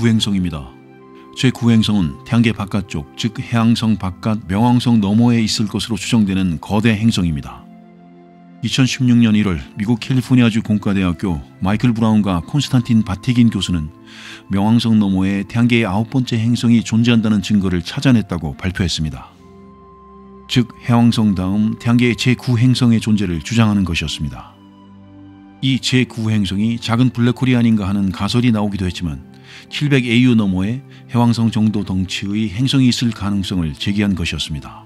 제9행성입니다. 제9행성은 태양계 바깥쪽, 즉 해왕성 바깥 명왕성 너머에 있을 것으로 추정되는 거대 행성입니다. 2016년 1월 미국 캘리포니아주 공과대학교 마이클 브라운과 콘스탄틴 바티긴 교수는 명왕성 너머에 태양계의 9번째 행성이 존재한다는 증거를 찾아냈다고 발표했습니다. 즉 해왕성 다음 태양계의 제9행성의 존재를 주장하는 것이었습니다. 이 제9행성이 작은 블랙홀이 아닌가 하는 가설이 나오기도 했지만 700AU 너머에 해왕성 정도 덩치의 행성이 있을 가능성을 제기한 것이었습니다.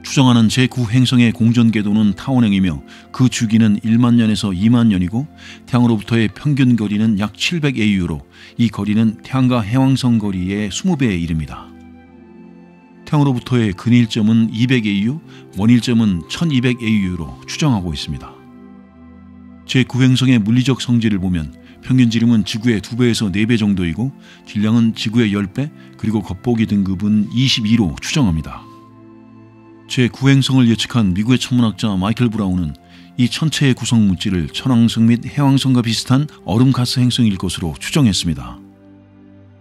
추정하는 제9행성의 공전 궤도는 타원행이며 그 주기는 1만 년에서 2만 년이고 태양으로부터의 평균 거리는 약 700AU로 이 거리는 태양과 해왕성 거리의 20배에 이릅니다. 태양으로부터의 근일점은 200AU, 원일점은 1200AU로 추정하고 있습니다. 제9행성의 물리적 성질을 보면 평균 지름은 지구의 2배에서 4배 정도이고 질량은 지구의 10배, 그리고 겉보기 등급은 22로 추정합니다. 제9행성을 예측한 미국의 천문학자 마이클 브라운은 이 천체의 구성 물질을 천왕성 및 해왕성과 비슷한 얼음가스 행성일 것으로 추정했습니다.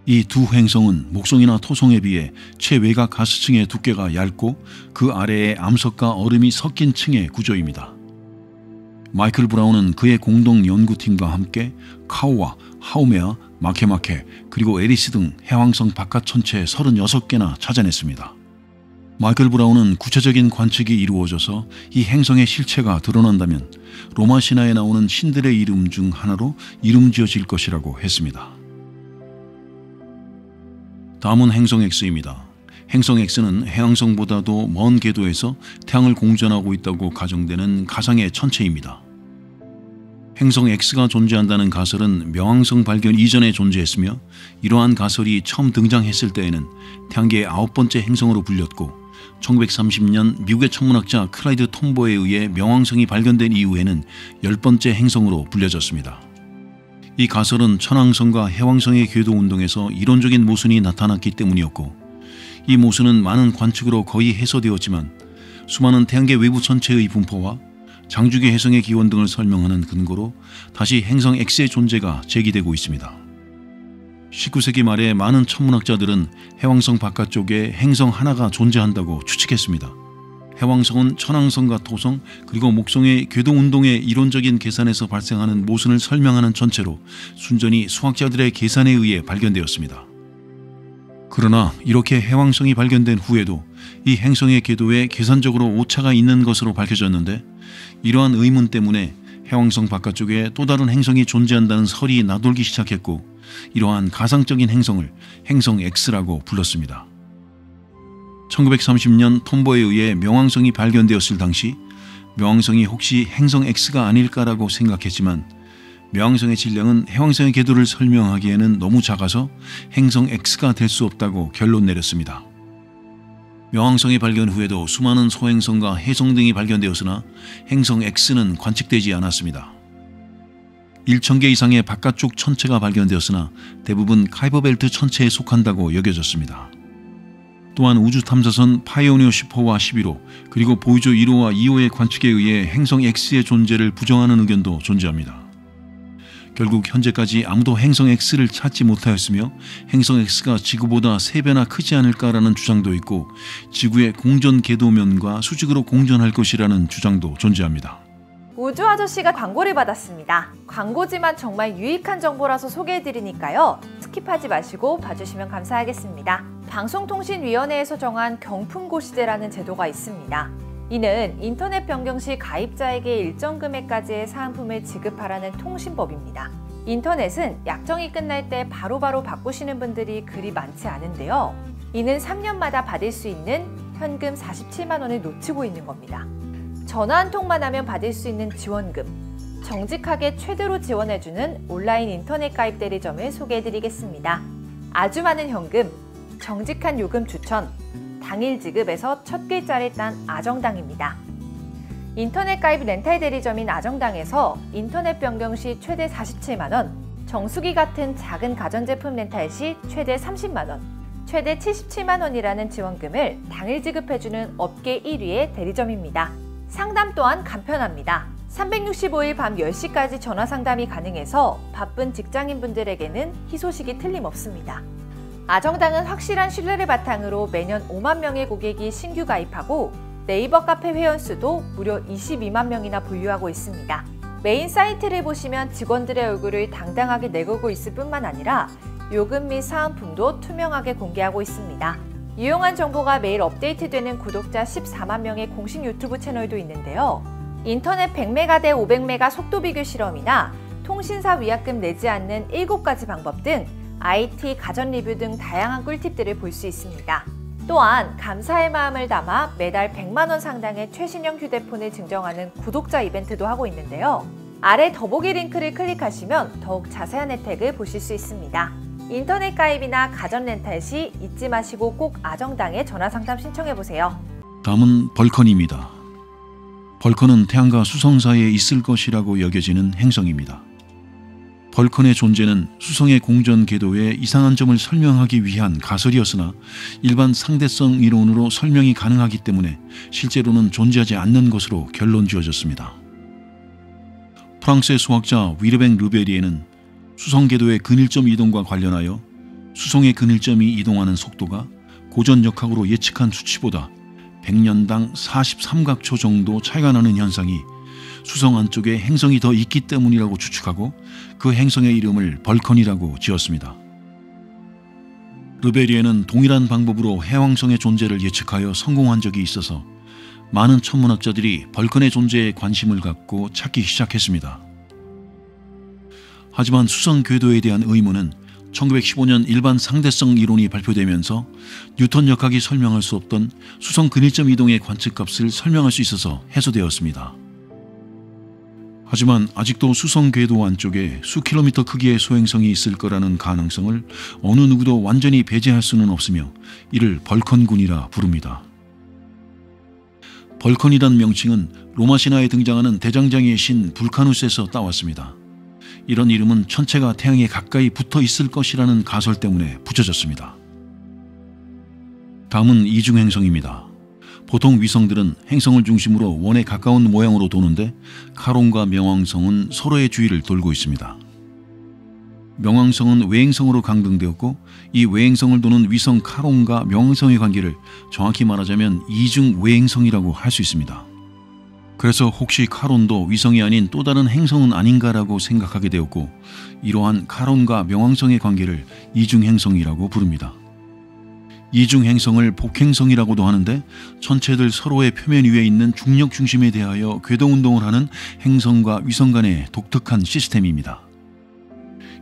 이 두 행성은 목성이나 토성에 비해 최외곽 가스층의 두께가 얇고 그 아래에 암석과 얼음이 섞인 층의 구조입니다. 마이클 브라운은 그의 공동 연구팀과 함께 카오와 하우메아, 마케마케, 그리고 에리스 등 해왕성 바깥 천체 36개나 찾아냈습니다. 마이클 브라운은 구체적인 관측이 이루어져서 이 행성의 실체가 드러난다면 로마 신화에 나오는 신들의 이름 중 하나로 이름 지어질 것이라고 했습니다. 다음은 행성 X입니다. 행성 X는 해왕성보다도 먼 궤도에서 태양을 공전하고 있다고 가정되는 가상의 천체입니다. 행성 X가 존재한다는 가설은 명왕성 발견 이전에 존재했으며 이러한 가설이 처음 등장했을 때에는 태양계의 9번째 행성으로 불렸고 1930년 미국의 천문학자 클라이드 톰보에 의해 명왕성이 발견된 이후에는 10번째 행성으로 불려졌습니다. 이 가설은 천왕성과 해왕성의 궤도 운동에서 이론적인 모순이 나타났기 때문이었고 이 모순은 많은 관측으로 거의 해소되었지만 수많은 태양계 외부 천체의 분포와 장주기 해성의 기원 등을 설명하는 근거로 다시 행성 X의 존재가 제기되고 있습니다. 19세기 말에 많은 천문학자들은 해왕성 바깥쪽에 행성 하나가 존재한다고 추측했습니다. 해왕성은 천왕성과 토성 그리고 목성의 궤도 운동의 이론적인 계산에서 발생하는 모순을 설명하는 천체로 순전히 수학자들의 계산에 의해 발견되었습니다. 그러나 이렇게 해왕성이 발견된 후에도 이 행성의 궤도에 계산적으로 오차가 있는 것으로 밝혀졌는데 이러한 의문 때문에 해왕성 바깥쪽에 또 다른 행성이 존재한다는 설이 나돌기 시작했고 이러한 가상적인 행성을 행성 X라고 불렀습니다. 1930년 톰보에 의해 명왕성이 발견되었을 당시 명왕성이 혹시 행성 X가 아닐까라고 생각했지만 명왕성의 질량은 해왕성의 궤도를 설명하기에는 너무 작아서 행성 X가 될 수 없다고 결론 내렸습니다. 명왕성이 발견 후에도 수많은 소행성과 해성 등이 발견되었으나 행성 X는 관측되지 않았습니다. 1000개 이상의 바깥쪽 천체가 발견되었으나 대부분 카이퍼벨트 천체에 속한다고 여겨졌습니다. 또한 우주탐사선 파이오니어 10호와 11호 그리고 보이저 1호와 2호의 관측에 의해 행성 X의 존재를 부정하는 의견도 존재합니다. 결국 현재까지 아무도 행성 X를 찾지 못하였으며 행성 X가 지구보다 3배나 크지 않을까라는 주장도 있고 지구의 공전 궤도면과 수직으로 공전할 것이라는 주장도 존재합니다. 우주 아저씨가 광고를 받았습니다. 광고지만 정말 유익한 정보라서 소개해드리니까요. 스킵하지 마시고 봐주시면 감사하겠습니다. 방송통신위원회에서 정한 경품고시제라는 제도가 있습니다. 이는 인터넷 변경 시 가입자에게 일정 금액까지의 사은품을 지급하라는 통신법입니다. 인터넷은 약정이 끝날 때 바로바로 바꾸시는 분들이 그리 많지 않은데요. 이는 3년마다 받을 수 있는 현금 47만 원을 놓치고 있는 겁니다. 전화 한 통만 하면 받을 수 있는 지원금, 정직하게 최대로 지원해주는 온라인 인터넷 가입 대리점을 소개해드리겠습니다. 아주 많은 현금, 정직한 요금 추천, 당일 지급에서 첫 글자를 딴 아정당입니다. 인터넷 가입 렌탈 대리점인 아정당에서 인터넷 변경 시 최대 47만 원, 정수기 같은 작은 가전제품 렌탈 시 최대 30만 원, 최대 77만 원이라는 지원금을 당일 지급해주는 업계 1위의 대리점입니다. 상담 또한 간편합니다. 365일 밤 10시까지 전화 상담이 가능해서 바쁜 직장인분들에게는 희소식이 틀림없습니다. 아정당은 확실한 신뢰를 바탕으로 매년 5만 명의 고객이 신규 가입하고 네이버 카페 회원수도 무려 22만 명이나 보유하고 있습니다. 메인 사이트를 보시면 직원들의 얼굴을 당당하게 내걸고 있을 뿐만 아니라 요금 및 사은품도 투명하게 공개하고 있습니다. 유용한 정보가 매일 업데이트되는 구독자 14만 명의 공식 유튜브 채널도 있는데요. 인터넷 100메가 대 500메가 속도 비교 실험이나 통신사 위약금 내지 않는 7가지 방법 등 IT, 가전 리뷰 등 다양한 꿀팁들을 볼 수 있습니다. 또한 감사의 마음을 담아 매달 100만 원 상당의 최신형 휴대폰을 증정하는 구독자 이벤트도 하고 있는데요. 아래 더보기 링크를 클릭하시면 더욱 자세한 혜택을 보실 수 있습니다. 인터넷 가입이나 가전 렌탈 시 잊지 마시고 꼭 아정당에 전화 상담 신청해보세요. 다음은 벌컨입니다. 벌컨은 태양과 수성 사이에 있을 것이라고 여겨지는 행성입니다. 벌컨의 존재는 수성의 공전 궤도의 이상한 점을 설명하기 위한 가설이었으나 일반 상대성 이론으로 설명이 가능하기 때문에 실제로는 존재하지 않는 것으로 결론 지어졌습니다. 프랑스의 수학자 위르뱅 르베리에는 수성 궤도의 근일점 이동과 관련하여 수성의 근일점이 이동하는 속도가 고전역학으로 예측한 수치보다 100년당 43각초 정도 차이가 나는 현상이 수성 안쪽에 행성이 더 있기 때문이라고 추측하고 그 행성의 이름을 벌컨이라고 지었습니다. 르베리에는 동일한 방법으로 해왕성의 존재를 예측하여 성공한 적이 있어서 많은 천문학자들이 벌컨의 존재에 관심을 갖고 찾기 시작했습니다. 하지만 수성 궤도에 대한 의문은 1915년 일반 상대성 이론이 발표되면서 뉴턴 역학이 설명할 수 없던 수성 근일점 이동의 관측값을 설명할 수 있어서 해소되었습니다. 하지만 아직도 수성 궤도 안쪽에 수 킬로미터 크기의 소행성이 있을 거라는 가능성을 어느 누구도 완전히 배제할 수는 없으며 이를 벌컨군이라 부릅니다. 벌컨이란 명칭은 로마 신화에 등장하는 대장장이의 신 불카누스에서 따왔습니다. 이런 이름은 천체가 태양에 가까이 붙어 있을 것이라는 가설 때문에 붙여졌습니다. 다음은 이중행성입니다. 보통 위성들은 행성을 중심으로 원에 가까운 모양으로 도는데 카론과 명왕성은 서로의 주위를 돌고 있습니다. 명왕성은 외행성으로 강등되었고 이 외행성을 도는 위성 카론과 명왕성의 관계를 정확히 말하자면 이중 외행성이라고 할 수 있습니다. 그래서 혹시 카론도 위성이 아닌 또 다른 행성은 아닌가라고 생각하게 되었고 이러한 카론과 명왕성의 관계를 이중행성이라고 부릅니다. 이중행성을 복행성이라고도 하는데 천체들 서로의 표면 위에 있는 중력 중심에 대하여 궤도운동을 하는 행성과 위성 간의 독특한 시스템입니다.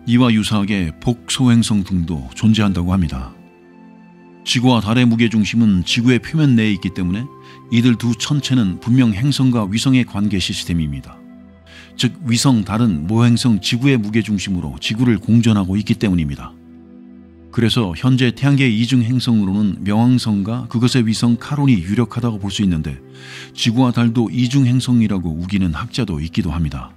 이와 유사하게 복소행성 등도 존재한다고 합니다. 지구와 달의 무게중심은 지구의 표면 내에 있기 때문에 이들 두 천체는 분명 행성과 위성의 관계 시스템입니다. 즉 위성, 달은 모행성 지구의 무게중심으로 지구를 공전하고 있기 때문입니다. 그래서 현재 태양계의 이중 행성으로는 명왕성과 그것의 위성 카론이 유력하다고 볼 수 있는데 지구와 달도 이중 행성이라고 우기는 학자도 있기도 합니다.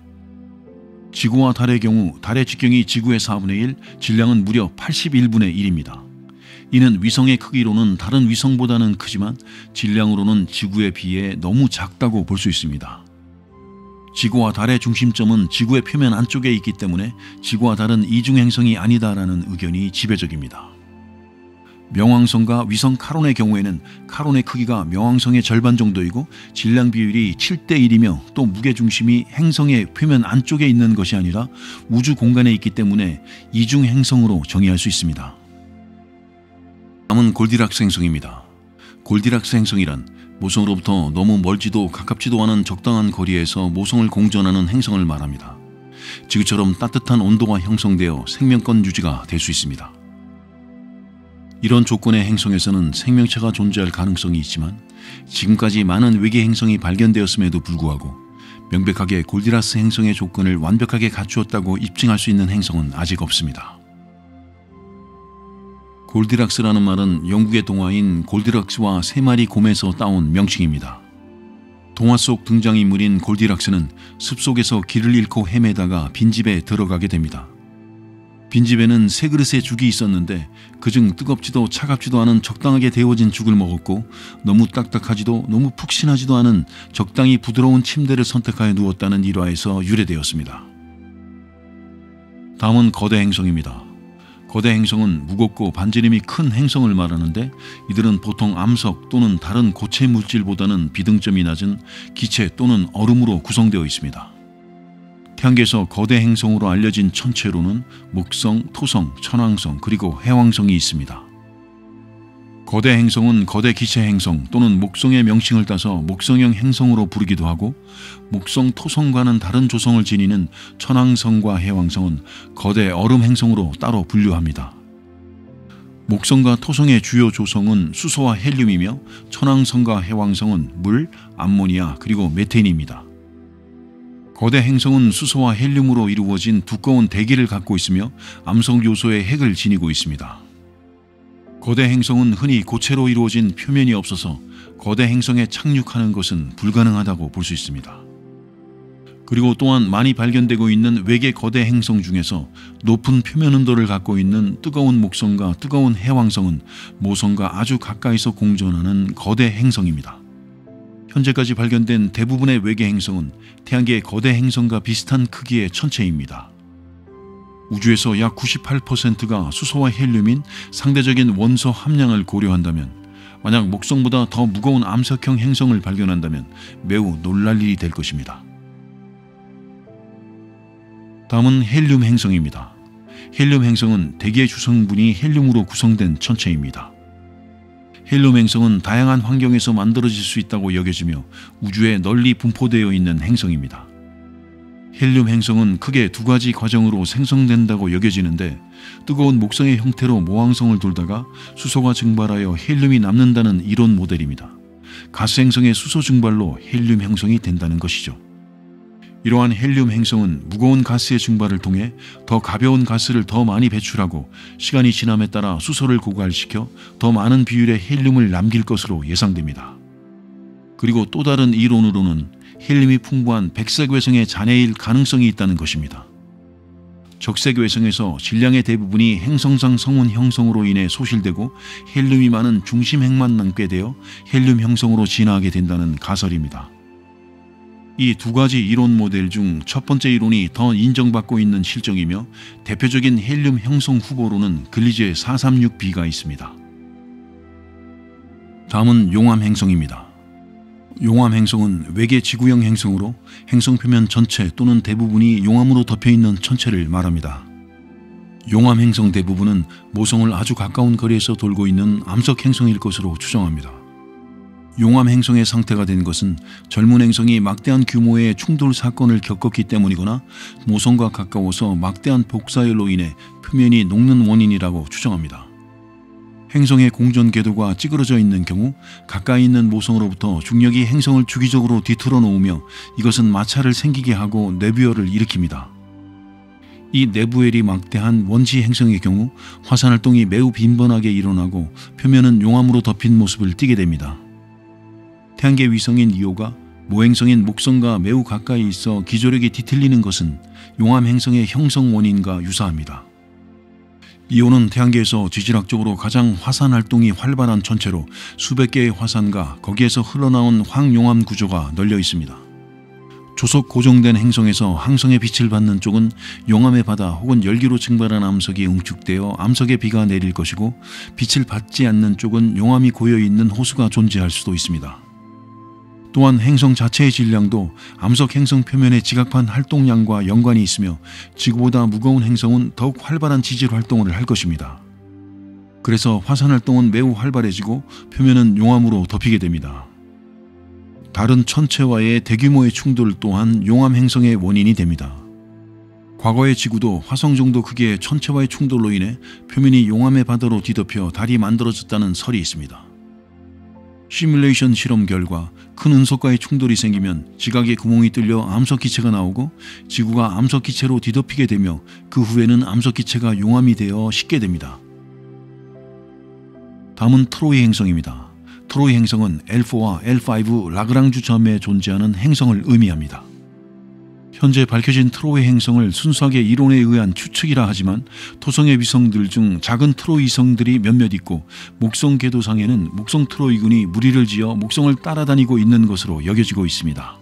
지구와 달의 경우 달의 직경이 지구의 4분의 1, 질량은 무려 81분의 1입니다. 이는 위성의 크기로는 다른 위성보다는 크지만 질량으로는 지구에 비해 너무 작다고 볼 수 있습니다. 지구와 달의 중심점은 지구의 표면 안쪽에 있기 때문에 지구와 달은 이중행성이 아니다라는 의견이 지배적입니다. 명왕성과 위성 카론의 경우에는 카론의 크기가 명왕성의 절반 정도이고 질량 비율이 7:1이며 또 무게중심이 행성의 표면 안쪽에 있는 것이 아니라 우주 공간에 있기 때문에 이중행성으로 정의할 수 있습니다. 다음은 골디락스 행성입니다. 골디락스 행성이란 모성으로부터 너무 멀지도 가깝지도 않은 적당한 거리에서 모성을 공전하는 행성을 말합니다. 지구처럼 따뜻한 온도가 형성되어 생명권 유지가 될 수 있습니다. 이런 조건의 행성에서는 생명체가 존재할 가능성이 있지만 지금까지 많은 외계 행성이 발견되었음에도 불구하고 명백하게 골디락스 행성의 조건을 완벽하게 갖추었다고 입증할 수 있는 행성은 아직 없습니다. 골디락스라는 말은 영국의 동화인 골디락스와 세 마리 곰에서 따온 명칭입니다. 동화 속 등장인물인 골디락스는 숲속에서 길을 잃고 헤매다가 빈집에 들어가게 됩니다. 빈집에는 세 그릇의 죽이 있었는데 그중 뜨겁지도 차갑지도 않은 적당하게 데워진 죽을 먹었고 너무 딱딱하지도 너무 푹신하지도 않은 적당히 부드러운 침대를 선택하여 누웠다는 일화에서 유래되었습니다. 다음은 거대 행성입니다. 거대 행성은 무겁고 반지름이 큰 행성을 말하는데 이들은 보통 암석 또는 다른 고체 물질보다는 비등점이 낮은 기체 또는 얼음으로 구성되어 있습니다. 태양계에서 거대 행성으로 알려진 천체로는 목성, 토성, 천왕성 그리고 해왕성이 있습니다. 거대 행성은 거대 기체 행성 또는 목성의 명칭을 따서 목성형 행성으로 부르기도 하고 목성, 토성과는 다른 조성을 지니는 천왕성과 해왕성은 거대 얼음 행성으로 따로 분류합니다. 목성과 토성의 주요 조성은 수소와 헬륨이며 천왕성과 해왕성은 물, 암모니아 그리고 메탄입니다. 거대 행성은 수소와 헬륨으로 이루어진 두꺼운 대기를 갖고 있으며 암석 요소의 핵을 지니고 있습니다. 거대 행성은 흔히 고체로 이루어진 표면이 없어서 거대 행성에 착륙하는 것은 불가능하다고 볼 수 있습니다. 그리고 또한 많이 발견되고 있는 외계 거대 행성 중에서 높은 표면 온도를 갖고 있는 뜨거운 목성과 뜨거운 해왕성은 모성과 아주 가까이서 공존하는 거대 행성입니다. 현재까지 발견된 대부분의 외계 행성은 태양계의 거대 행성과 비슷한 크기의 천체입니다. 우주에서 약 98%가 수소와 헬륨인 상대적인 원소 함량을 고려한다면 만약 목성보다 더 무거운 암석형 행성을 발견한다면 매우 놀랄 일이 될 것입니다. 다음은 헬륨 행성입니다. 헬륨 행성은 대기의 주성분이 헬륨으로 구성된 천체입니다. 헬륨 행성은 다양한 환경에서 만들어질 수 있다고 여겨지며 우주에 널리 분포되어 있는 행성입니다. 헬륨 행성은 크게 두 가지 과정으로 생성된다고 여겨지는데 뜨거운 목성의 형태로 모황성을 돌다가 수소가 증발하여 헬륨이 남는다는 이론 모델입니다. 가스 행성의 수소 증발로 헬륨 형성이 된다는 것이죠. 이러한 헬륨 행성은 무거운 가스의 증발을 통해 더 가벼운 가스를 더 많이 배출하고 시간이 지남에 따라 수소를 고갈시켜 더 많은 비율의 헬륨을 남길 것으로 예상됩니다. 그리고 또 다른 이론으로는 헬륨이 풍부한 백색 외성의 잔해일 가능성이 있다는 것입니다. 적색 외성에서 질량의 대부분이 행성상 성운 형성으로 인해 소실되고 헬륨이 많은 중심핵만 남게 되어 헬륨 형성으로 진화하게 된다는 가설입니다. 이 두 가지 이론 모델 중 첫 번째 이론이 더 인정받고 있는 실정이며 대표적인 헬륨 형성 후보로는 글리제 436b가 있습니다. 다음은 용암 행성입니다. 용암 행성은 외계 지구형 행성으로 행성 표면 전체 또는 대부분이 용암으로 덮여있는 천체를 말합니다. 용암 행성 대부분은 모성을 아주 가까운 거리에서 돌고 있는 암석 행성일 것으로 추정합니다. 용암 행성의 상태가 된 것은 젊은 행성이 막대한 규모의 충돌 사건을 겪었기 때문이거나 모성과 가까워서 막대한 복사열로 인해 표면이 녹는 원인이라고 추정합니다. 행성의 공전 궤도가 찌그러져 있는 경우 가까이 있는 모성으로부터 중력이 행성을 주기적으로 뒤틀어 놓으며 이것은 마찰을 생기게 하고 내부열을 일으킵니다. 이 내부열이 막대한 원시 행성의 경우 화산 활동이 매우 빈번하게 일어나고 표면은 용암으로 덮인 모습을 띠게 됩니다. 태양계 위성인 이오가 모행성인 목성과 매우 가까이 있어 기조력이 뒤틀리는 것은 용암 행성의 형성 원인과 유사합니다. 이오는 태양계에서 지질학적으로 가장 화산 활동이 활발한 천체로 수백 개의 화산과 거기에서 흘러나온 황용암 구조가 널려 있습니다. 조속 고정된 행성에서 항성의 빛을 받는 쪽은 용암의 바다 혹은 열기로 증발한 암석이 응축되어 암석의 비가 내릴 것이고 빛을 받지 않는 쪽은 용암이 고여있는 호수가 존재할 수도 있습니다. 또한 행성 자체의 질량도 암석 행성 표면의 지각판 활동량과 연관이 있으며 지구보다 무거운 행성은 더욱 활발한 지질 활동을 할 것입니다. 그래서 화산 활동은 매우 활발해지고 표면은 용암으로 덮이게 됩니다. 다른 천체와의 대규모의 충돌 또한 용암 행성의 원인이 됩니다. 과거의 지구도 화성 정도 크기의 천체와의 충돌로 인해 표면이 용암의 바다로 뒤덮여 달이 만들어졌다는 설이 있습니다. 시뮬레이션 실험 결과 큰 운석과의 충돌이 생기면 지각의 구멍이 뚫려 암석 기체가 나오고 지구가 암석 기체로 뒤덮이게 되며 그 후에는 암석 기체가 용암이 되어 식게 됩니다. 다음은 트로이 행성입니다. 트로이 행성은 L4와 L5 라그랑주 점에 존재하는 행성을 의미합니다. 현재 밝혀진 트로이 행성을 순수하게 이론에 의한 추측이라 하지만 토성의 위성들 중 작은 트로이 위성들이 몇몇 있고 목성 궤도상에는 목성 트로이군이 무리를 지어 목성을 따라다니고 있는 것으로 여겨지고 있습니다.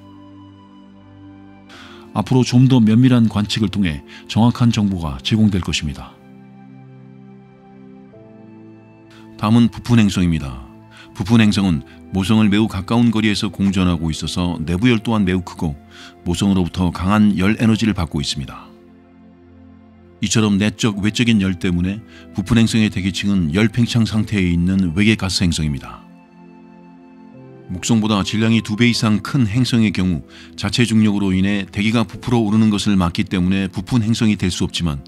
앞으로 좀 더 면밀한 관측을 통해 정확한 정보가 제공될 것입니다. 다음은 부푼 행성입니다. 부푼 행성은 모성을 매우 가까운 거리에서 공전하고 있어서 내부열 또한 매우 크고 모성으로부터 강한 열 에너지를 받고 있습니다. 이처럼 내적 외적인 열 때문에 부푼 행성의 대기층은 열 팽창 상태에 있는 외계 가스 행성입니다. 목성보다 질량이 2배 이상 큰 행성의 경우 자체 중력으로 인해 대기가 부풀어 오르는 것을 막기 때문에 부푼 행성이 될 수 없지만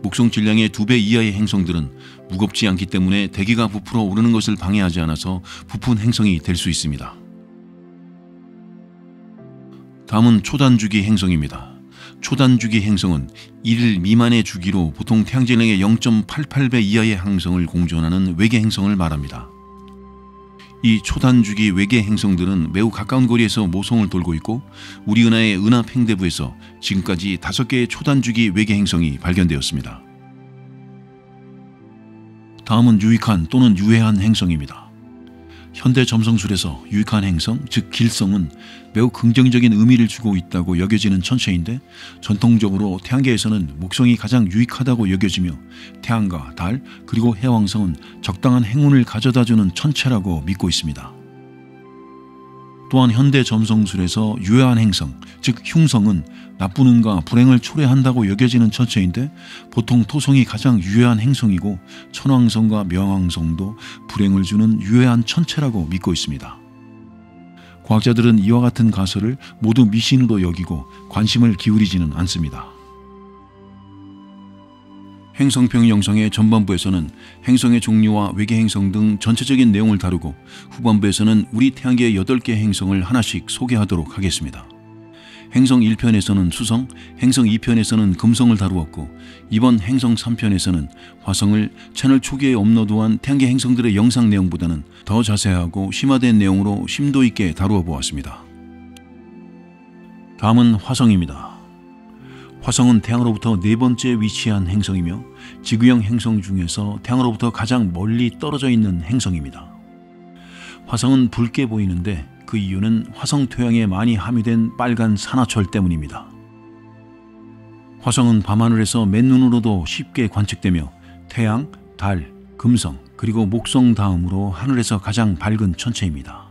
목성 질량의 2배 이하의 행성들은 무겁지 않기 때문에 대기가 부풀어 오르는 것을 방해하지 않아서 부푼 행성이 될 수 있습니다. 다음은 초단주기 행성입니다. 초단주기 행성은 1일 미만의 주기로 보통 태양질량의 0.88배 이하의 행성을 공전하는 외계 행성을 말합니다. 이 초단주기 외계 행성들은 매우 가까운 거리에서 모성을 돌고 있고 우리 은하의 은하 팽대부에서 지금까지 5개의 초단주기 외계 행성이 발견되었습니다. 다음은 유익한 또는 유해한 행성입니다. 현대 점성술에서 유익한 행성, 즉 길성은 매우 긍정적인 의미를 주고 있다고 여겨지는 천체인데 전통적으로 태양계에서는 목성이 가장 유익하다고 여겨지며 태양과 달 그리고 해왕성은 적당한 행운을 가져다주는 천체라고 믿고 있습니다. 또한 현대 점성술에서 유해한 행성, 즉 흉성은 나쁜 운과 불행을 초래한다고 여겨지는 천체인데 보통 토성이 가장 유해한 행성이고 천왕성과 명왕성도 불행을 주는 유해한 천체라고 믿고 있습니다. 과학자들은 이와 같은 가설을 모두 미신으로 여기고 관심을 기울이지는 않습니다. 행성평 영상의 전반부에서는 행성의 종류와 외계 행성 등 전체적인 내용을 다루고 후반부에서는 우리 태양계의 8개 행성을 하나씩 소개하도록 하겠습니다. 행성 1편에서는 수성, 행성 2편에서는 금성을 다루었고 이번 행성 3편에서는 화성을 채널 초기에 업로드한 태양계 행성들의 영상 내용보다는 더 자세하고 심화된 내용으로 심도 있게 다루어 보았습니다. 다음은 화성입니다. 화성은 태양으로부터 4번째 위치한 행성이며 지구형 행성 중에서 태양으로부터 가장 멀리 떨어져 있는 행성입니다. 화성은 붉게 보이는데 그 이유는 화성 토양에 많이 함유된 빨간 산화철 때문입니다. 화성은 밤하늘에서 맨눈으로도 쉽게 관측되며 태양, 달, 금성, 그리고 목성 다음으로 하늘에서 가장 밝은 천체입니다.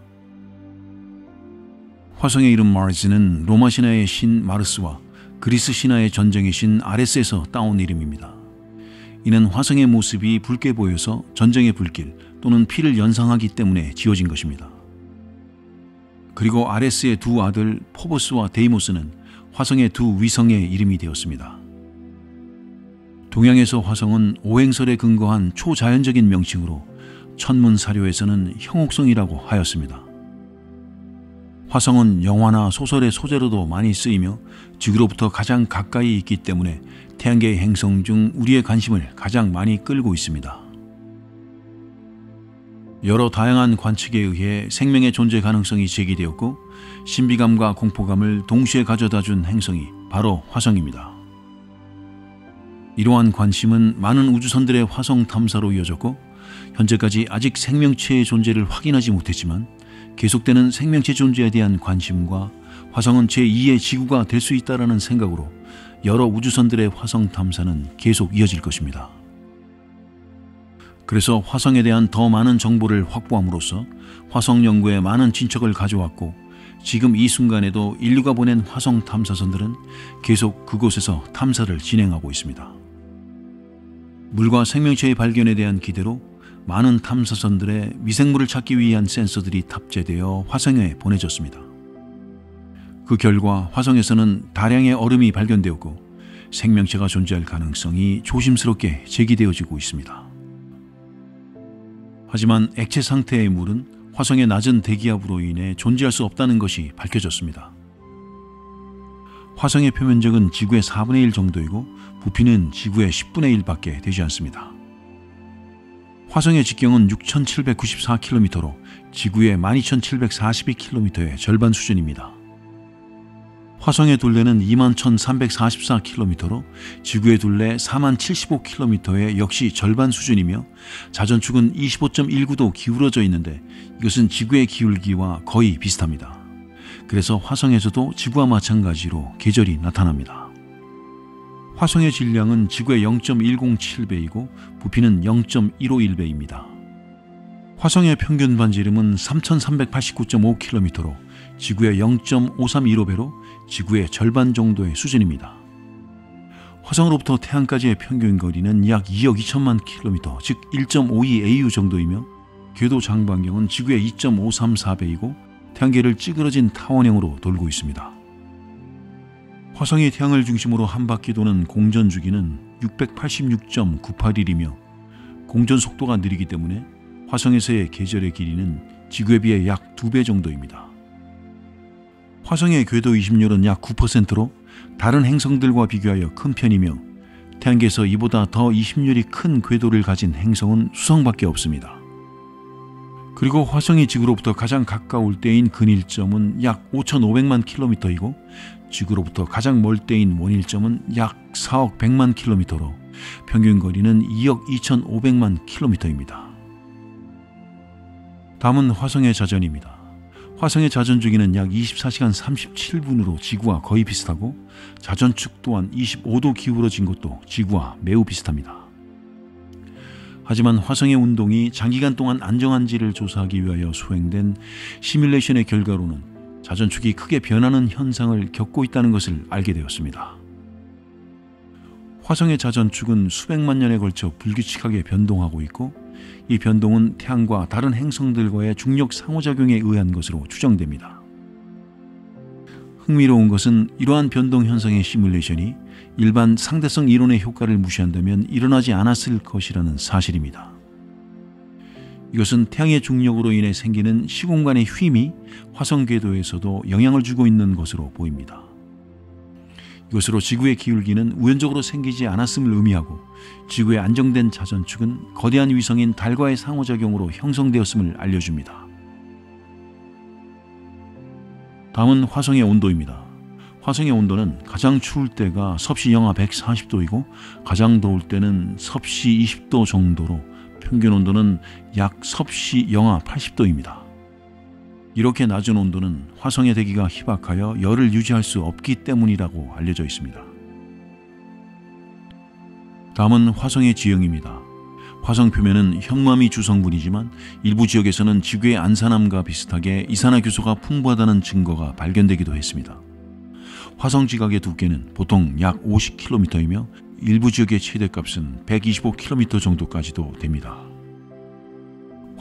화성의 이름 마르스는 로마 신화의 신 마르스와 그리스 신화의 전쟁의 신 아레스에서 따온 이름입니다. 이는 화성의 모습이 붉게 보여서 전쟁의 불길 또는 피를 연상하기 때문에 지어진 것입니다. 그리고 아레스의 두 아들 포보스와 데이모스는 화성의 두 위성의 이름이 되었습니다. 동양에서 화성은 오행설에 근거한 초자연적인 명칭으로 천문사료에서는 형옥성이라고 하였습니다. 화성은 영화나 소설의 소재로도 많이 쓰이며 지구로부터 가장 가까이 있기 때문에 태양계의 행성 중 우리의 관심을 가장 많이 끌고 있습니다. 여러 다양한 관측에 의해 생명의 존재 가능성이 제기되었고 신비감과 공포감을 동시에 가져다준 행성이 바로 화성입니다. 이러한 관심은 많은 우주선들의 화성 탐사로 이어졌고 현재까지 아직 생명체의 존재를 확인하지 못했지만 계속되는 생명체 존재에 대한 관심과 화성은 제2의 지구가 될 수 있다는 생각으로 여러 우주선들의 화성 탐사는 계속 이어질 것입니다. 그래서 화성에 대한 더 많은 정보를 확보함으로써 화성 연구에 많은 진척을 가져왔고 지금 이 순간에도 인류가 보낸 화성 탐사선들은 계속 그곳에서 탐사를 진행하고 있습니다. 물과 생명체의 발견에 대한 기대로 많은 탐사선들의 미생물을 찾기 위한 센서들이 탑재되어 화성에 보내졌습니다. 그 결과 화성에서는 다량의 얼음이 발견되었고 생명체가 존재할 가능성이 조심스럽게 제기되어지고 있습니다. 하지만 액체 상태의 물은 화성의 낮은 대기압으로 인해 존재할 수 없다는 것이 밝혀졌습니다. 화성의 표면적은 지구의 4분의 1 정도이고 부피는 지구의 10분의 1밖에 되지 않습니다. 화성의 직경은 6,794km로 지구의 12,742km의 절반 수준입니다. 화성의 둘레는 21,344km로 지구의 둘레 40,075km의 역시 절반 수준이며 자전축은 25.19도 기울어져 있는데 이것은 지구의 기울기와 거의 비슷합니다. 그래서 화성에서도 지구와 마찬가지로 계절이 나타납니다. 화성의 질량은 지구의 0.107배이고 부피는 0.151배입니다. 화성의 평균 반지름은 3,389.5km로 지구의 0.5315배로 지구의 절반 정도의 수준입니다. 화성으로부터 태양까지의 평균 거리는 약 2억 2천만 km, 즉 1.52AU 정도이며 궤도 장반경은 지구의 2.534배이고 태양계를 찌그러진 타원형으로 돌고 있습니다. 화성이 태양을 중심으로 한 바퀴 도는 공전 주기는 686.981이며 공전 속도가 느리기 때문에 화성에서의 계절의 길이는 지구에 비해 약 2배 정도입니다. 화성의 궤도 이심률은 약 9%로 다른 행성들과 비교하여 큰 편이며 태양계에서 이보다 더 이심률이 큰 궤도를 가진 행성은 수성밖에 없습니다. 그리고 화성이 지구로부터 가장 가까울 때인 근일점은 약 5,500만 km이고 지구로부터 가장 멀 때인 원일점은 약 4억 100만 km로 평균 거리는 2억 2,500만 km입니다. 다음은 화성의 자전입니다. 화성의 자전 주기는 약 24시간 37분으로 지구와 거의 비슷하고 자전축 또한 25도 기울어진 것도 지구와 매우 비슷합니다. 하지만 화성의 운동이 장기간 동안 안정한지를 조사하기 위하여 수행된 시뮬레이션의 결과로는 자전축이 크게 변하는 현상을 겪고 있다는 것을 알게 되었습니다. 화성의 자전축은 수백만 년에 걸쳐 불규칙하게 변동하고 있고 이 변동은 태양과 다른 행성들과의 중력 상호작용에 의한 것으로 추정됩니다. 흥미로운 것은 이러한 변동 현상의 시뮬레이션이 일반 상대성 이론의 효과를 무시한다면 일어나지 않았을 것이라는 사실입니다. 이것은 태양의 중력으로 인해 생기는 시공간의 휨이 화성 궤도에서도 영향을 주고 있는 것으로 보입니다. 이것으로 지구의 기울기는 우연적으로 생기지 않았음을 의미하고 지구의 안정된 자전축은 거대한 위성인 달과의 상호작용으로 형성되었음을 알려줍니다. 다음은 화성의 온도입니다. 화성의 온도는 가장 추울 때가 섭씨 영하 140도이고 가장 더울 때는 섭씨 20도 정도로 평균 온도는 약 섭씨 영하 80도입니다. 이렇게 낮은 온도는 화성의 대기가 희박하여 열을 유지할 수 없기 때문이라고 알려져 있습니다. 다음은 화성의 지형입니다. 화성 표면은 현무암이 주성분이지만 일부 지역에서는 지구의 안산암과 비슷하게 이산화규소가 풍부하다는 증거가 발견되기도 했습니다. 화성 지각의 두께는 보통 약 50km이며 일부 지역의 최대값은 125km 정도까지도 됩니다.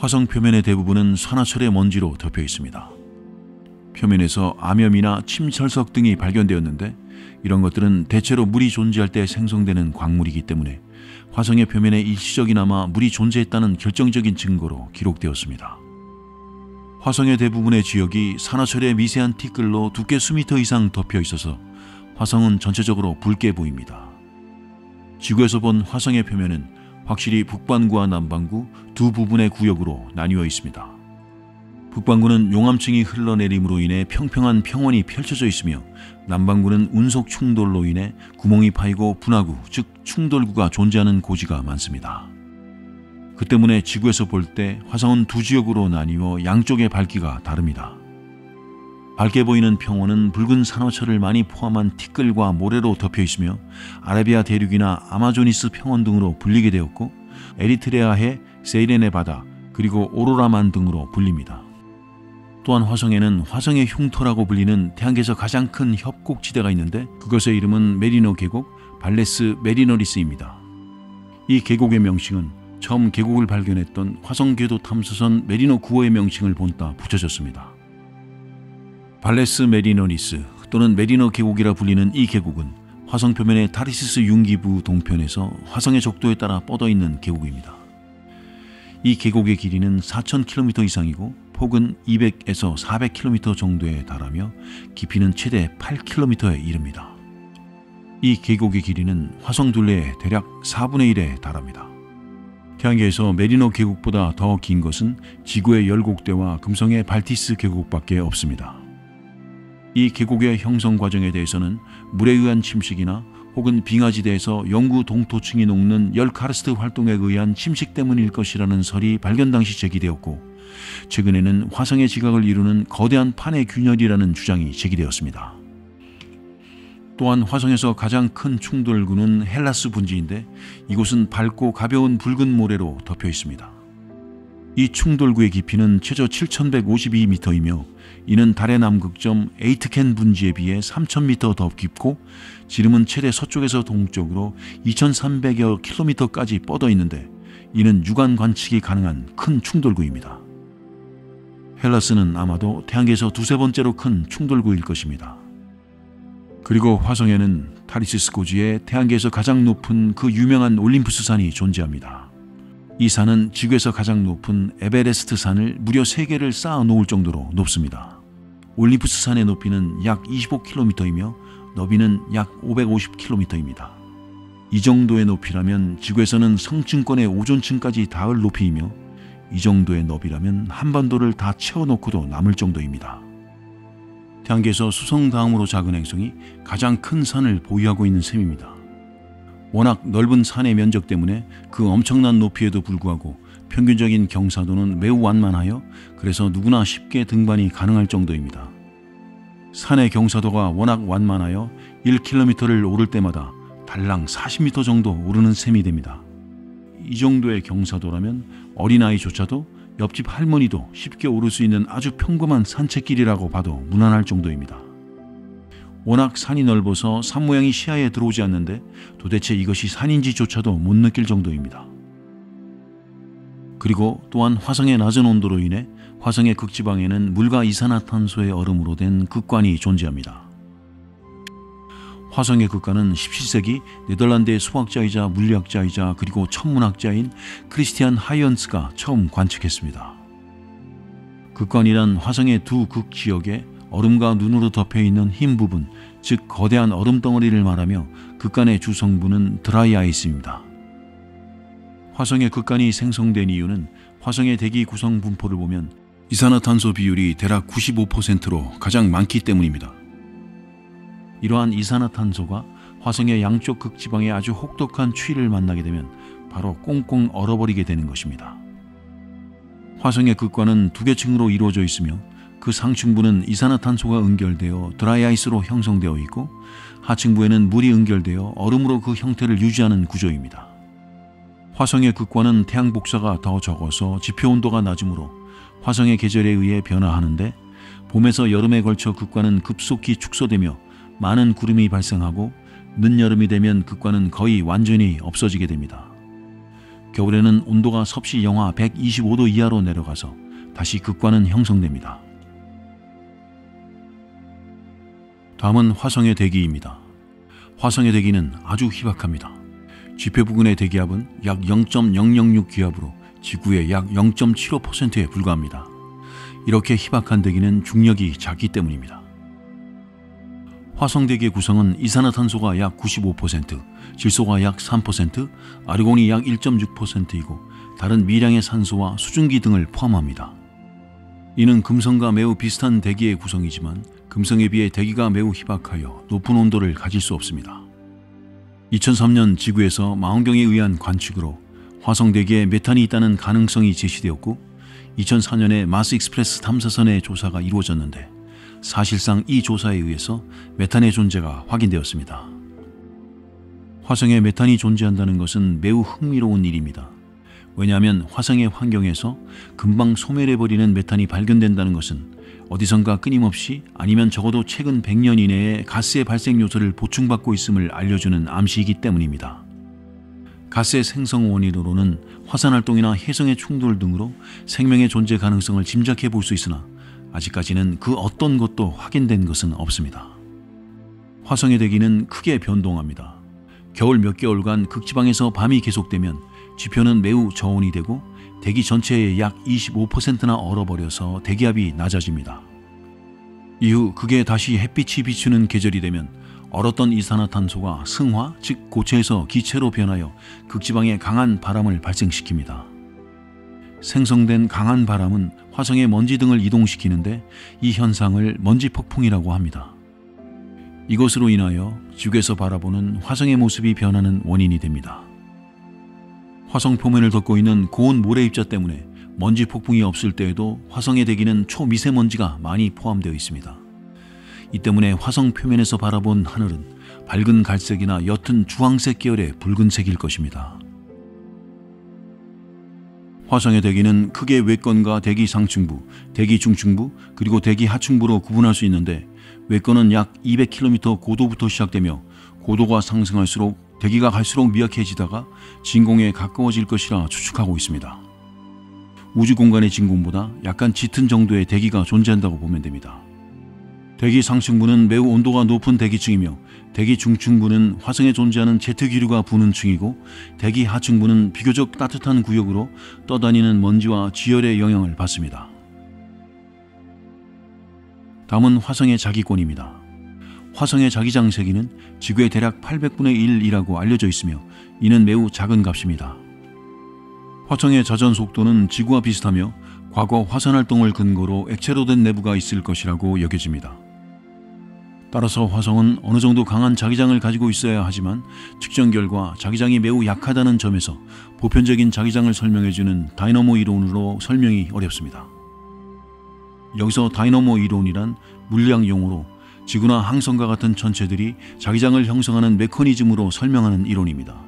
화성 표면의 대부분은 산화철의 먼지로 덮여 있습니다. 표면에서 암염이나 침철석 등이 발견되었는데 이런 것들은 대체로 물이 존재할 때 생성되는 광물이기 때문에 화성의 표면에 일시적이나마 물이 존재했다는 결정적인 증거로 기록되었습니다. 화성의 대부분의 지역이 산화철의 미세한 티끌로 두께 수미터 이상 덮여 있어서 화성은 전체적으로 붉게 보입니다. 지구에서 본 화성의 표면은 확실히 북반구와 남반구 두 부분의 구역으로 나뉘어 있습니다. 북반구는 용암층이 흘러내림으로 인해 평평한 평원이 펼쳐져 있으며 남반구는 운석 충돌로 인해 구멍이 파이고 분화구, 즉 충돌구가 존재하는 고지가 많습니다. 그 때문에 지구에서 볼 때 화성은 두 지역으로 나뉘어 양쪽의 밝기가 다릅니다. 밝게 보이는 평원은 붉은 산화철을 많이 포함한 티끌과 모래로 덮여 있으며 아라비아 대륙이나 아마조니스 평원 등으로 불리게 되었고 에리트레아해, 세이레네 바다, 그리고 오로라만 등으로 불립니다. 또한 화성에는 화성의 흉터라고 불리는 태양계에서 가장 큰 협곡지대가 있는데 그것의 이름은 메리노 계곡, 발레스 메리너리스입니다. 이 계곡의 명칭은 처음 계곡을 발견했던 화성궤도 탐사선 메리노 9호의 명칭을 본따 붙여졌습니다. 발레스 메리너리스 또는 메리너 계곡이라 불리는 이 계곡은 화성 표면의 타리시스 융기부 동편에서 화성의 적도에 따라 뻗어있는 계곡입니다. 이 계곡의 길이는 4,000km 이상이고 폭은 200에서 400km 정도에 달하며 깊이는 최대 8km에 이릅니다. 이 계곡의 길이는 화성 둘레의 대략 4분의 1에 달합니다. 태양계에서 메리노 계곡보다 더 긴 것은 지구의 열곡대와 금성의 발티스 계곡밖에 없습니다. 이 계곡의 형성 과정에 대해서는 물에 의한 침식이나 혹은 빙하지대에서 영구 동토층이 녹는 열카르스트 활동에 의한 침식 때문일 것이라는 설이 발견 당시 제기되었고, 최근에는 화성의 지각을 이루는 거대한 판의 균열이라는 주장이 제기되었습니다. 또한 화성에서 가장 큰 충돌구는 헬라스 분지인데, 이곳은 밝고 가벼운 붉은 모래로 덮여 있습니다. 이 충돌구의 깊이는 최저 7,152m이며 이는 달의 남극점 에이트켄 분지에 비해 3,000m 더 깊고, 지름은 최대 서쪽에서 동쪽으로 2,300여 킬로미터까지 뻗어 있는데, 이는 육안 관측이 가능한 큰 충돌구입니다. 헬라스는 아마도 태양계에서 두세 번째로 큰 충돌구일 것입니다. 그리고 화성에는 타리시스 고지에 태양계에서 가장 높은 그 유명한 올림푸스 산이 존재합니다. 이 산은 지구에서 가장 높은 에베레스트 산을 무려 3개를 쌓아 놓을 정도로 높습니다. 올림푸스 산의 높이는 약 25km이며 너비는 약 550km입니다. 이 정도의 높이라면 지구에서는 성층권의 오존층까지 닿을 높이이며, 이 정도의 너비라면 한반도를 다 채워놓고도 남을 정도입니다. 태양계에서 수성 다음으로 작은 행성이 가장 큰 산을 보유하고 있는 셈입니다. 워낙 넓은 산의 면적 때문에 그 엄청난 높이에도 불구하고 평균적인 경사도는 매우 완만하여 그래서 누구나 쉽게 등반이 가능할 정도입니다. 산의 경사도가 워낙 완만하여 1km를 오를 때마다 달랑 40m 정도 오르는 셈이 됩니다. 이 정도의 경사도라면 어린아이조차도 옆집 할머니도 쉽게 오를 수 있는 아주 평범한 산책길이라고 봐도 무난할 정도입니다. 워낙 산이 넓어서 산 모양이 시야에 들어오지 않는데 도대체 이것이 산인지조차도 못 느낄 정도입니다. 그리고 또한 화성의 낮은 온도로 인해 화성의 극지방에는 물과 이산화탄소의 얼음으로 된 극관이 존재합니다. 화성의 극관은 17세기 네덜란드의 수학자이자 물리학자이자 그리고 천문학자인 크리스티안 하이언스가 처음 관측했습니다. 극관이란 화성의 두 극지역에 얼음과 눈으로 덮여있는 흰 부분, 즉 거대한 얼음 덩어리를 말하며 극관의 주성분은 드라이 아이스입니다. 화성의 극관이 생성된 이유는 화성의 대기 구성 분포를 보면 이산화탄소 비율이 대략 95%로 가장 많기 때문입니다. 이러한 이산화탄소가 화성의 양쪽 극지방에 아주 혹독한 추위를 만나게 되면 바로 꽁꽁 얼어버리게 되는 것입니다. 화성의 극관은 2개 층으로 이루어져 있으며 그 상층부는 이산화탄소가 응결되어 드라이아이스로 형성되어 있고, 하층부에는 물이 응결되어 얼음으로 그 형태를 유지하는 구조입니다. 화성의 극관은 태양 복사가 더 적어서 지표 온도가 낮으므로 화성의 계절에 의해 변화하는데, 봄에서 여름에 걸쳐 극관은 급속히 축소되며 많은 구름이 발생하고, 늦여름이 되면 극관은 거의 완전히 없어지게 됩니다. 겨울에는 온도가 섭씨 영하 125도 이하로 내려가서 다시 극관은 형성됩니다. 다음은 화성의 대기입니다. 화성의 대기는 아주 희박합니다. 지표 부근의 대기압은 약 0.006 기압으로 지구의 약 0.75%에 불과합니다. 이렇게 희박한 대기는 중력이 작기 때문입니다. 화성 대기의 구성은 이산화탄소가 약 95%, 질소가 약 3%, 아르곤이 약 1.6%이고 다른 미량의 산소와 수증기 등을 포함합니다. 이는 금성과 매우 비슷한 대기의 구성이지만 금성에 비해 대기가 매우 희박하여 높은 온도를 가질 수 없습니다. 2003년 지구에서 망원경에 의한 관측으로 화성 대기에 메탄이 있다는 가능성이 제시되었고, 2004년에 마스 익스프레스 탐사선의 조사가 이루어졌는데 사실상 이 조사에 의해서 메탄의 존재가 확인되었습니다. 화성에 메탄이 존재한다는 것은 매우 흥미로운 일입니다. 왜냐하면 화성의 환경에서 금방 소멸해버리는 메탄이 발견된다는 것은 어디선가 끊임없이 아니면 적어도 최근 100년 이내에 가스의 발생 요소를 보충받고 있음을 알려주는 암시이기 때문입니다. 가스의 생성 원인으로는 화산활동이나 해성의 충돌 등으로 생명의 존재 가능성을 짐작해 볼 수 있으나 아직까지는 그 어떤 것도 확인된 것은 없습니다. 화성의 대기는 크게 변동합니다. 겨울 몇 개월간 극지방에서 밤이 계속되면 지표는 매우 저온이 되고 대기 전체의 약 25%나 얼어버려서 대기압이 낮아집니다. 이후 그게 다시 햇빛이 비추는 계절이 되면 얼었던 이산화탄소가 승화, 즉 고체에서 기체로 변하여 극지방에 강한 바람을 발생시킵니다. 생성된 강한 바람은 화성의 먼지 등을 이동시키는데 이 현상을 먼지 폭풍이라고 합니다. 이것으로 인하여 지구에서 바라보는 화성의 모습이 변하는 원인이 됩니다. 화성 표면을 덮고 있는 고온 모래 입자 때문에 먼지 폭풍이 없을 때에도 화성의 대기는 초미세먼지가 많이 포함되어 있습니다. 이 때문에 화성 표면에서 바라본 하늘은 밝은 갈색이나 옅은 주황색 계열의 붉은색일 것입니다. 화성의 대기는 크게 외권과 대기 상층부, 대기 중층부, 그리고 대기 하층부로 구분할 수 있는데 외권은 약 200km 고도부터 시작되며 고도가 상승할수록 대기가 갈수록 미약해지다가 진공에 가까워질 것이라 추측하고 있습니다. 우주 공간의 진공보다 약간 짙은 정도의 대기가 존재한다고 보면 됩니다. 대기 상층부는 매우 온도가 높은 대기층이며 대기 중층부는 화성에 존재하는 제트기류가 부는 층이고 대기 하층부는 비교적 따뜻한 구역으로 떠다니는 먼지와 지열의 영향을 받습니다. 다음은 화성의 자기권입니다. 화성의 자기장 세기는 지구의 대략 800분의 1이라고 알려져 있으며 이는 매우 작은 값입니다. 화성의 자전 속도는 지구와 비슷하며 과거 화산 활동을 근거로 액체로 된 내부가 있을 것이라고 여겨집니다. 따라서 화성은 어느 정도 강한 자기장을 가지고 있어야 하지만 측정 결과 자기장이 매우 약하다는 점에서 보편적인 자기장을 설명해주는 다이너모 이론으로 설명이 어렵습니다. 여기서 다이너모 이론이란 물리학 용어로 지구나 항성과 같은 천체들이 자기장을 형성하는 메커니즘으로 설명하는 이론입니다.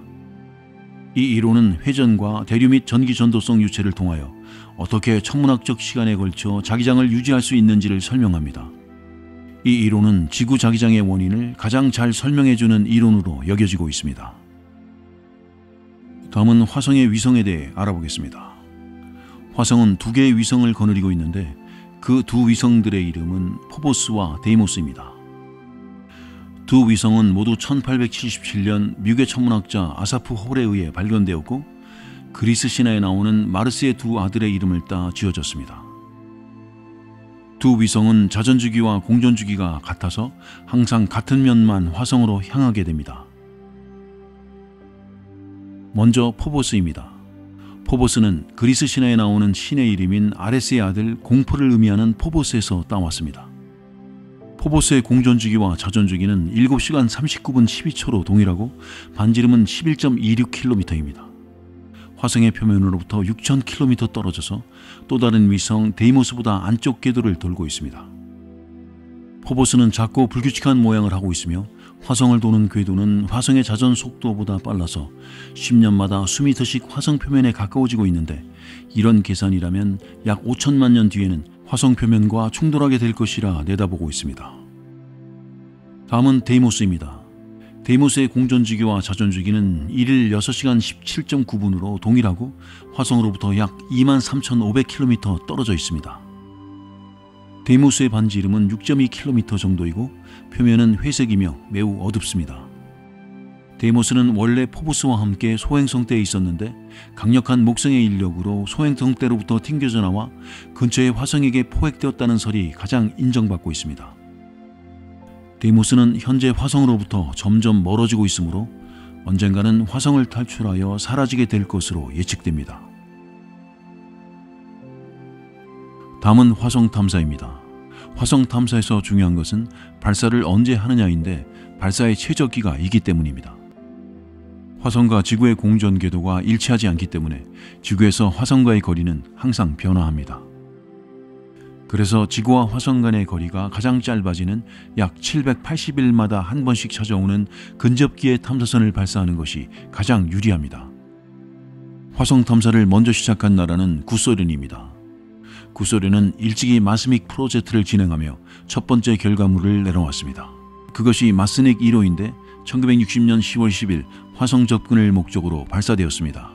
이 이론은 회전과 대류 및 전기 전도성 유체를 통하여 어떻게 천문학적 시간에 걸쳐 자기장을 유지할 수 있는지를 설명합니다. 이 이론은 지구 자기장의 원인을 가장 잘 설명해주는 이론으로 여겨지고 있습니다. 다음은 화성의 위성에 대해 알아보겠습니다. 화성은 2개의 위성을 거느리고 있는데 그 두 위성들의 이름은 포보스와 데이모스입니다. 두 위성은 모두 1877년 미국의 천문학자 아사프 홀에 의해 발견되었고 그리스 신화에 나오는 마르스의 두 아들의 이름을 따 지어졌습니다. 두 위성은 자전주기와 공전주기가 같아서 항상 같은 면만 화성으로 향하게 됩니다. 먼저 포보스입니다. 포보스는 그리스 신화에 나오는 신의 이름인 아레스의 아들 공포를 의미하는 포보스에서 따왔습니다. 포보스의 공전주기와 자전주기는 7시간 39분 12초로 동일하고 반지름은 11.26km입니다. 화성의 표면으로부터 6,000km 떨어져서 또 다른 위성 데이모스보다 안쪽 궤도를 돌고 있습니다. 포보스는 작고 불규칙한 모양을 하고 있으며 화성을 도는 궤도는 화성의 자전 속도보다 빨라서 10년마다 수미터씩 화성 표면에 가까워지고 있는데 이런 계산이라면 약 5천만 년 뒤에는 화성 표면과 충돌하게 될 것이라 내다보고 있습니다. 다음은 데이모스입니다. 데이모스의 공전주기와 자전주기는 1일 6시간 17.9분으로 동일하고 화성으로부터 약 23,500km 떨어져 있습니다. 데이모스의 반지름은 6.2km 정도이고 표면은 회색이며 매우 어둡습니다. 데이모스는 원래 포보스와 함께 소행성 때에 있었는데 강력한 목성의 인력으로 소행성 때로부터 튕겨져 나와 근처의 화성에게 포획되었다는 설이 가장 인정받고 있습니다. 데이모스는 현재 화성으로부터 점점 멀어지고 있으므로 언젠가는 화성을 탈출하여 사라지게 될 것으로 예측됩니다. 다음은 화성 탐사입니다. 화성 탐사에서 중요한 것은 발사를 언제 하느냐인데 발사의 최적기가 있기 때문입니다. 화성과 지구의 공전 궤도가 일치하지 않기 때문에 지구에서 화성과의 거리는 항상 변화합니다. 그래서 지구와 화성 간의 거리가 가장 짧아지는 약 780일마다 한 번씩 찾아오는 근접기의 탐사선을 발사하는 것이 가장 유리합니다. 화성 탐사를 먼저 시작한 나라는 구소련입니다. 구소련은 일찍이 마스믹 프로젝트를 진행하며 첫 번째 결과물을 내놓았습니다. 그것이 마스닉 1호인데 1960년 10월 10일 화성 접근을 목적으로 발사되었습니다.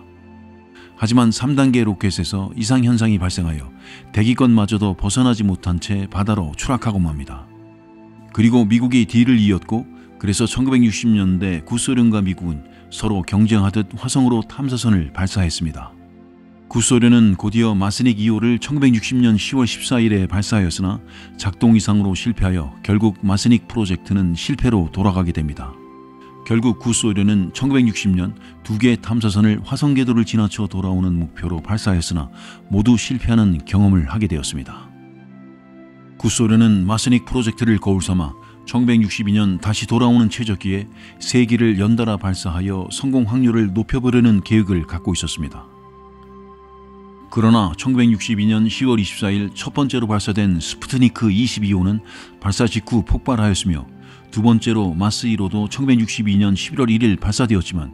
하지만 3단계 로켓에서 이상 현상이 발생하여 대기권마저도 벗어나지 못한 채 바다로 추락하고 맙니다. 그리고 미국이 뒤를 이었고 그래서 1960년대 구소련과 미국은 서로 경쟁하듯 화성으로 탐사선을 발사했습니다. 구소련은 곧이어 마스닉 2호를 1960년 10월 14일에 발사하였으나 작동 이상으로 실패하여 결국 마스닉 프로젝트는 실패로 돌아가게 됩니다. 결국 구소련은 1960년 2개의 탐사선을 화성 궤도를 지나쳐 돌아오는 목표로 발사했으나 모두 실패하는 경험을 하게 되었습니다. 구소련은 마스닉 프로젝트를 거울 삼아 1962년 다시 돌아오는 최적기에 3기를 연달아 발사하여 성공 확률을 높여보려는 계획을 갖고 있었습니다. 그러나 1962년 10월 24일 첫 번째로 발사된 스푸트니크 22호는 발사 직후 폭발하였으며 두 번째로 마스 1호도 1962년 11월 1일 발사되었지만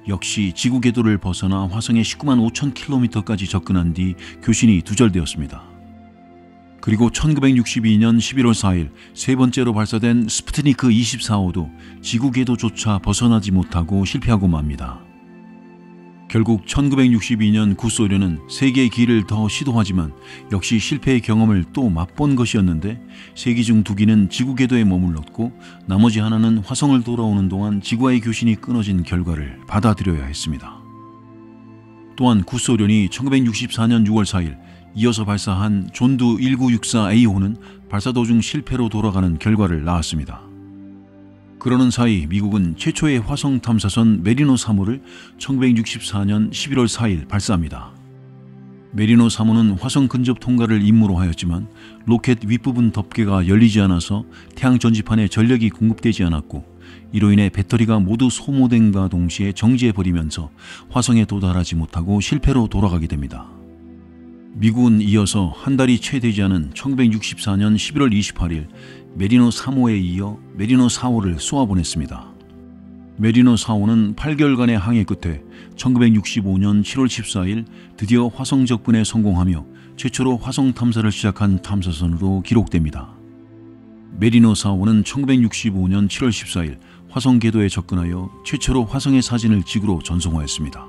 역시 지구 궤도를 벗어나 화성의 19만 5천 킬로미터까지 접근한 뒤 교신이 두절되었습니다. 그리고 1962년 11월 4일 세 번째로 발사된 스푸트니크 24호도 지구 궤도조차 벗어나지 못하고 실패하고 맙니다. 결국 1962년 구소련은 3개의 기를 더 시도하지만 역시 실패의 경험을 또 맛본 것이었는데 3기 중 2기는 지구 궤도에 머물렀고 나머지 하나는 화성을 돌아오는 동안 지구와의 교신이 끊어진 결과를 받아들여야 했습니다. 또한 구소련이 1964년 6월 4일 이어서 발사한 존두 1964A호는 발사 도중 실패로 돌아가는 결과를 낳았습니다. 그러는 사이 미국은 최초의 화성 탐사선 메리노 3호를 1964년 11월 4일 발사합니다. 메리노 3호는 화성 근접 통과를 임무로 하였지만 로켓 윗부분 덮개가 열리지 않아서 태양 전지판에 전력이 공급되지 않았고 이로 인해 배터리가 모두 소모됨과 동시에 정지해버리면서 화성에 도달하지 못하고 실패로 돌아가게 됩니다. 미국은 이어서 한 달이 채 되지 않은 1964년 11월 28일 메리노 3호에 이어 메리노 4호를 쏘아보냈습니다. 메리노 4호는 8개월간의 항해 끝에 1965년 7월 14일 드디어 화성 접근에 성공하며 최초로 화성 탐사를 시작한 탐사선으로 기록됩니다. 메리노 4호는 1965년 7월 14일 화성 궤도에 접근하여 최초로 화성의 사진을 지구로 전송하였습니다.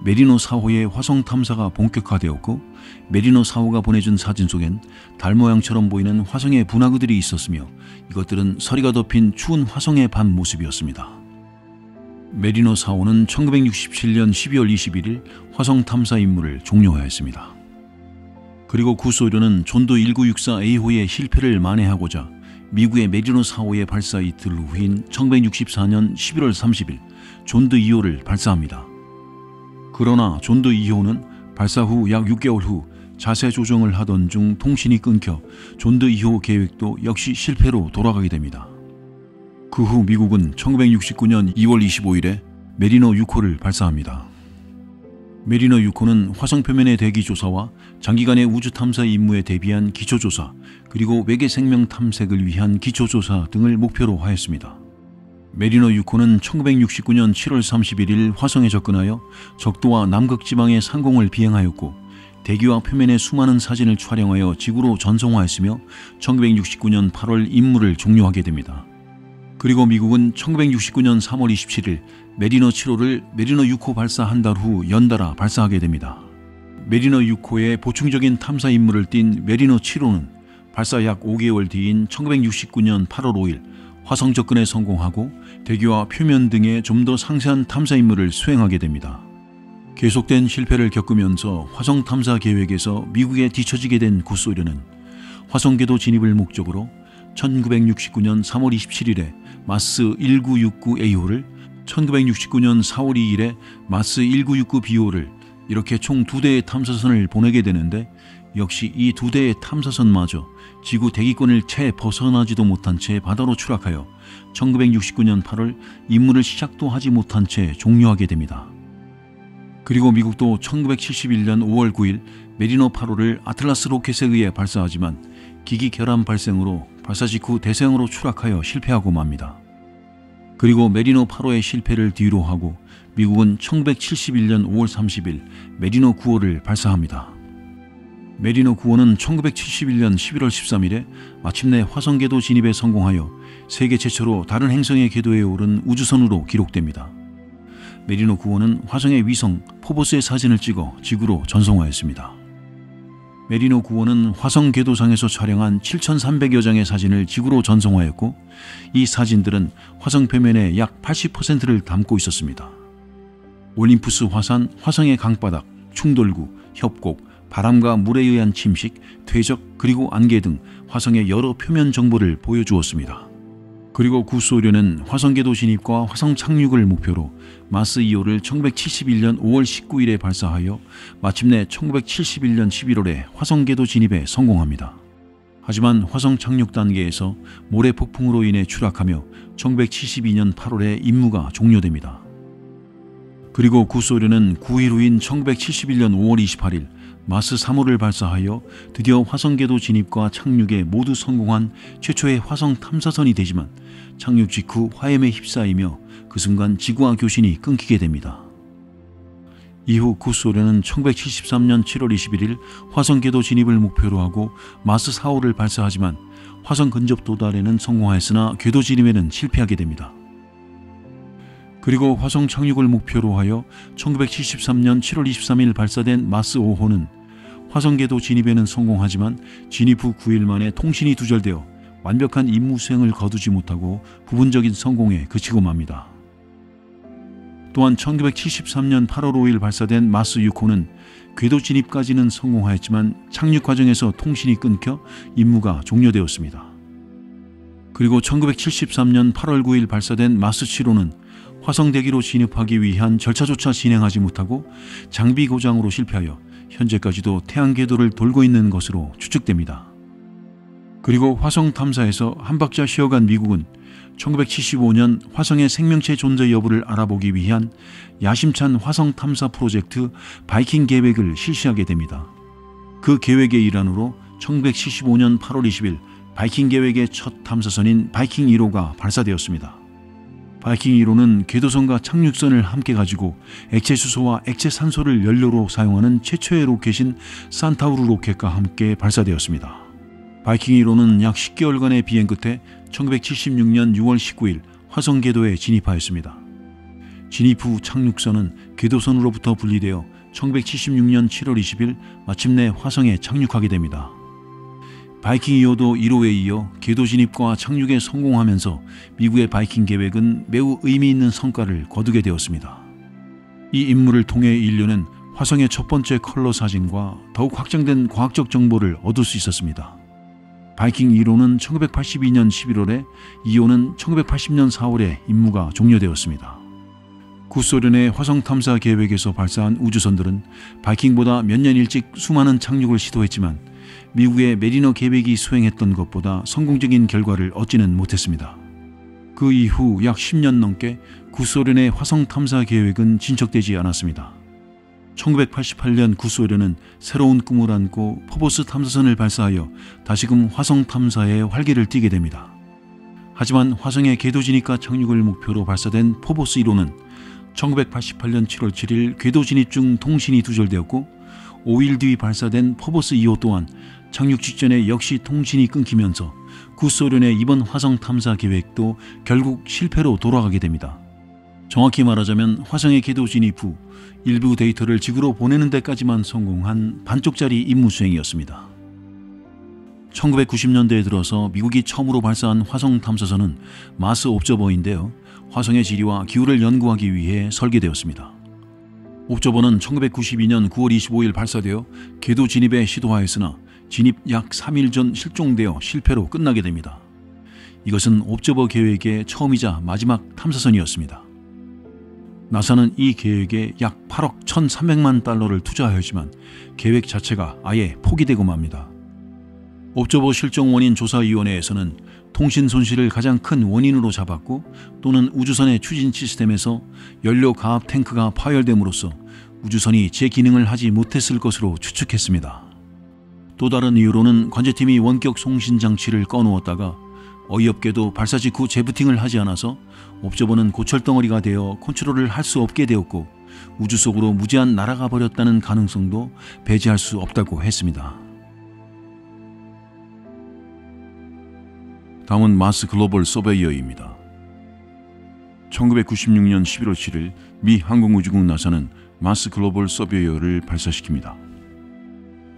메리노 4호의 화성 탐사가 본격화되었고 메리노 4호가 보내준 사진 속엔 달 모양처럼 보이는 화성의 분화구들이 있었으며 이것들은 서리가 덮인 추운 화성의 밤 모습이었습니다. 메리노 4호는 1967년 12월 21일 화성 탐사 임무를 종료하였습니다. 그리고 구소련은 존두 1964A호의 실패를 만회하고자 미국의 메리노 4호의 발사 이틀 후인 1964년 11월 30일 존두 2호를 발사합니다. 그러나 존두 2호는 발사 후 약 6개월 후 자세 조정을 하던 중 통신이 끊겨 존두 2호 계획도 역시 실패로 돌아가게 됩니다. 그 후 미국은 1969년 2월 25일에 메리노 6호를 발사합니다. 메리노 6호는 화성 표면의 대기 조사와 장기간의 우주 탐사 임무에 대비한 기초조사, 그리고 외계 생명 탐색을 위한 기초조사 등을 목표로 하였습니다. 메리노 6호는 1969년 7월 31일 화성에 접근하여 적도와 남극지방의 상공을 비행하였고 대기와 표면의 수많은 사진을 촬영하여 지구로 전송하였으며 1969년 8월 임무를 종료하게 됩니다. 그리고 미국은 1969년 3월 27일 메리노 7호를 메리노 6호 발사 한 달 후 연달아 발사하게 됩니다. 메리노 6호의 보충적인 탐사 임무를 띈 메리노 7호는 발사 약 5개월 뒤인 1969년 8월 5일 화성 접근에 성공하고 대기와 표면 등의 좀 더 상세한 탐사 임무를 수행하게 됩니다. 계속된 실패를 겪으면서 화성 탐사 계획에서 미국에 뒤처지게 된 구소련은 화성 궤도 진입을 목적으로 1969년 3월 27일에 마스 1969A호를 1969년 4월 2일에 마스 1969B호를 이렇게 총 2대의 탐사선을 보내게 되는데 역시 이 2대의 탐사선마저 지구 대기권을 채 벗어나지도 못한 채 바다로 추락하여 1969년 8월 임무를 시작도 하지 못한 채 종료하게 됩니다. 그리고 미국도 1971년 5월 9일 메리노 8호를 아틀라스 로켓에 의해 발사하지만 기기 결함 발생으로 발사 직후 대서양으로 추락하여 실패하고 맙니다. 그리고 메리노 8호의 실패를 뒤로하고 미국은 1971년 5월 30일 메리노 9호를 발사합니다. 메리노 9호는 1971년 11월 13일에 마침내 화성 궤도 진입에 성공하여 세계 최초로 다른 행성의 궤도에 오른 우주선으로 기록됩니다. 메리노 9호는 화성의 위성 포보스의 사진을 찍어 지구로 전송하였습니다. 메리노 9호는 화성 궤도상에서 촬영한 7,300여 장의 사진을 지구로 전송하였고 이 사진들은 화성 표면의 약 80%를 담고 있었습니다. 올림푸스 화산, 화성의 강바닥, 충돌구, 협곡, 바람과 물에 의한 침식, 퇴적, 그리고 안개 등 화성의 여러 표면 정보를 보여주었습니다. 그리고 구소련은 화성궤도 진입과 화성 착륙을 목표로 마스 2호를 1971년 5월 19일에 발사하여 마침내 1971년 11월에 화성궤도 진입에 성공합니다. 하지만 화성 착륙 단계에서 모래 폭풍으로 인해 추락하며 1972년 8월에 임무가 종료됩니다. 그리고 구소련은 9일 후인 1971년 5월 28일 마스 3호를 발사하여 드디어 화성궤도 진입과 착륙에 모두 성공한 최초의 화성 탐사선이 되지만 착륙 직후 화염에 휩싸이며 그 순간 지구와 교신이 끊기게 됩니다. 이후 구소련은 1973년 7월 21일 화성궤도 진입을 목표로 하고 마스 4호를 발사하지만 화성 근접 도달에는 성공하였으나 궤도 진입에는 실패하게 됩니다. 그리고 화성 착륙을 목표로 하여 1973년 7월 23일 발사된 마스 5호는 화성궤도 진입에는 성공하지만 진입 후 9일 만에 통신이 두절되어 완벽한 임무 수행을 거두지 못하고 부분적인 성공에 그치고 맙니다. 또한 1973년 8월 5일 발사된 마스 6호는 궤도 진입까지는 성공하였지만 착륙 과정에서 통신이 끊겨 임무가 종료되었습니다. 그리고 1973년 8월 9일 발사된 마스 7호는 화성 대기로 진입하기 위한 절차조차 진행하지 못하고 장비 고장으로 실패하여 현재까지도 태양 궤도를 돌고 있는 것으로 추측됩니다. 그리고 화성 탐사에서 한 박자 쉬어간 미국은 1975년 화성의 생명체 존재 여부를 알아보기 위한 야심찬 화성 탐사 프로젝트 바이킹 계획을 실시하게 됩니다. 그 계획의 일환으로 1975년 8월 20일 바이킹 계획의 첫 탐사선인 바이킹 1호가 발사되었습니다. 바이킹 1호는 궤도선과 착륙선을 함께 가지고 액체 수소와 액체 산소를 연료로 사용하는 최초의 로켓인 산타우르 로켓과 함께 발사되었습니다. 바이킹 1호는 약 10개월간의 비행 끝에 1976년 6월 19일 화성 궤도에 진입하였습니다. 진입 후 착륙선은 궤도선으로부터 분리되어 1976년 7월 20일 마침내 화성에 착륙하게 됩니다. 바이킹 2호도 1호에 이어 궤도 진입과 착륙에 성공하면서 미국의 바이킹 계획은 매우 의미 있는 성과를 거두게 되었습니다. 이 임무를 통해 인류는 화성의 첫 번째 컬러 사진과 더욱 확장된 과학적 정보를 얻을 수 있었습니다. 바이킹 1호는 1982년 11월에, 2호는 1980년 4월에 임무가 종료되었습니다. 구소련의 화성 탐사 계획에서 발사한 우주선들은 바이킹보다 몇 년 일찍 수많은 착륙을 시도했지만 미국의 메리너 계획이 수행했던 것보다 성공적인 결과를 얻지는 못했습니다. 그 이후 약 10년 넘게 구소련의 화성 탐사 계획은 진척되지 않았습니다. 1988년 구소련은 새로운 꿈을 안고 포보스 탐사선을 발사하여 다시금 화성 탐사에 활기를 띠게 됩니다. 하지만 화성의 궤도 진입과 착륙을 목표로 발사된 포보스 1호는 1988년 7월 7일 궤도 진입 중 통신이 두절되었고 5일 뒤 발사된 포보스 2호 또한 착륙 직전에 역시 통신이 끊기면서 구소련의 이번 화성 탐사 계획도 결국 실패로 돌아가게 됩니다. 정확히 말하자면 화성의 궤도 진입 후 일부 데이터를 지구로 보내는 데까지만 성공한 반쪽짜리 임무 수행이었습니다. 1990년대에 들어서 미국이 처음으로 발사한 화성 탐사선은 마스 옵저버인데요. 화성의 지리와 기후를 연구하기 위해 설계되었습니다. 옵저버는 1992년 9월 25일 발사되어 궤도 진입에 시도하였으나 진입 약 3일 전 실종되어 실패로 끝나게 됩니다. 이것은 옵저버 계획의 처음이자 마지막 탐사선이었습니다. 나사는 이 계획에 약 8억 1,300만 달러를 투자하였지만 계획 자체가 아예 포기되고 맙니다. 옵저버 실종 원인 조사위원회에서는 통신 손실을 가장 큰 원인으로 잡았고 또는 우주선의 추진 시스템에서 연료 가압 탱크가 파열됨으로써 우주선이 제 기능을 하지 못했을 것으로 추측했습니다. 또 다른 이유로는 관제팀이 원격 송신 장치를 꺼놓았다가 어이없게도 발사 직후 재부팅을 하지 않아서 옵저버는 고철덩어리가 되어 컨트롤을 할 수 없게 되었고 우주 속으로 무제한 날아가 버렸다는 가능성도 배제할 수 없다고 했습니다. 다음은 마스 글로벌 서베이어입니다. 1996년 11월 7일 미 항공우주국 나사는 마스 글로벌 서베이어를 발사시킵니다.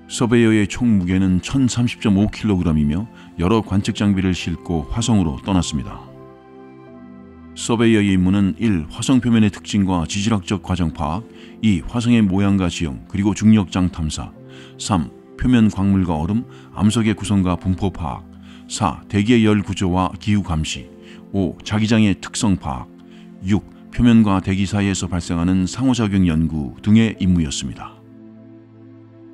서베이어의 총 무게는 1030.5kg이며 여러 관측 장비를 싣고 화성으로 떠났습니다. 서베이어의 임무는 1. 화성 표면의 특징과 지질학적 과정 파악, 2. 화성의 모양과 지형, 그리고 중력장 탐사, 3. 표면 광물과 얼음, 암석의 구성과 분포 파악, 4. 대기의 열 구조와 기후 감시, 5. 자기장의 특성 파악, 6. 표면과 대기 사이에서 발생하는 상호작용 연구 등의 임무였습니다.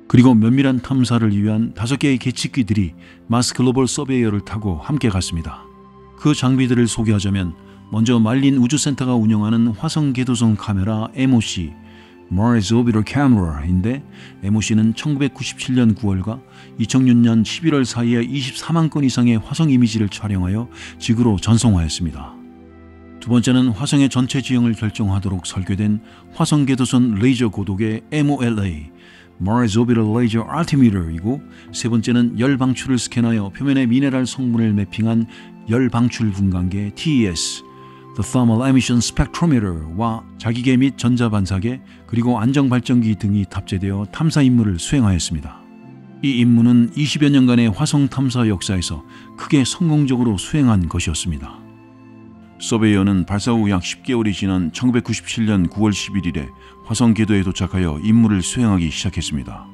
그리고 면밀한 탐사를 위한 5개의 계측기들이 마스 글로벌 서베이어를 타고 함께 갔습니다. 그 장비들을 소개하자면 먼저 말린 우주센터가 운영하는 화성 궤도선 카메라 MOC, Mars Orbital Camera인데 MOC는 1997년 9월과 2006년 11월 사이에 24만 건 이상의 화성 이미지를 촬영하여 지구로 전송하였습니다. 두 번째는 화성의 전체 지형을 결정하도록 설계된 화성 궤도선 레이저 고독의 MOLA, Mars Orbital Laser Altimeter이고, 세 번째는 열 방출을 스캔하여 표면의 미네랄 성분을 매핑한 열 방출 분광계 TES, The Thermal Emission Spectrometer와 자기계 및 전자반사계 그리고 안정발전기 등이 탑재되어 탐사 임무를 수행하였습니다. 이 임무는 20여 년간의 화성 탐사 역사에서 크게 성공적으로 수행한 것이었습니다. 서베이어는 발사 후 약 10개월이 지난 1997년 9월 11일에 화성 궤도에 도착하여 임무를 수행하기 시작했습니다.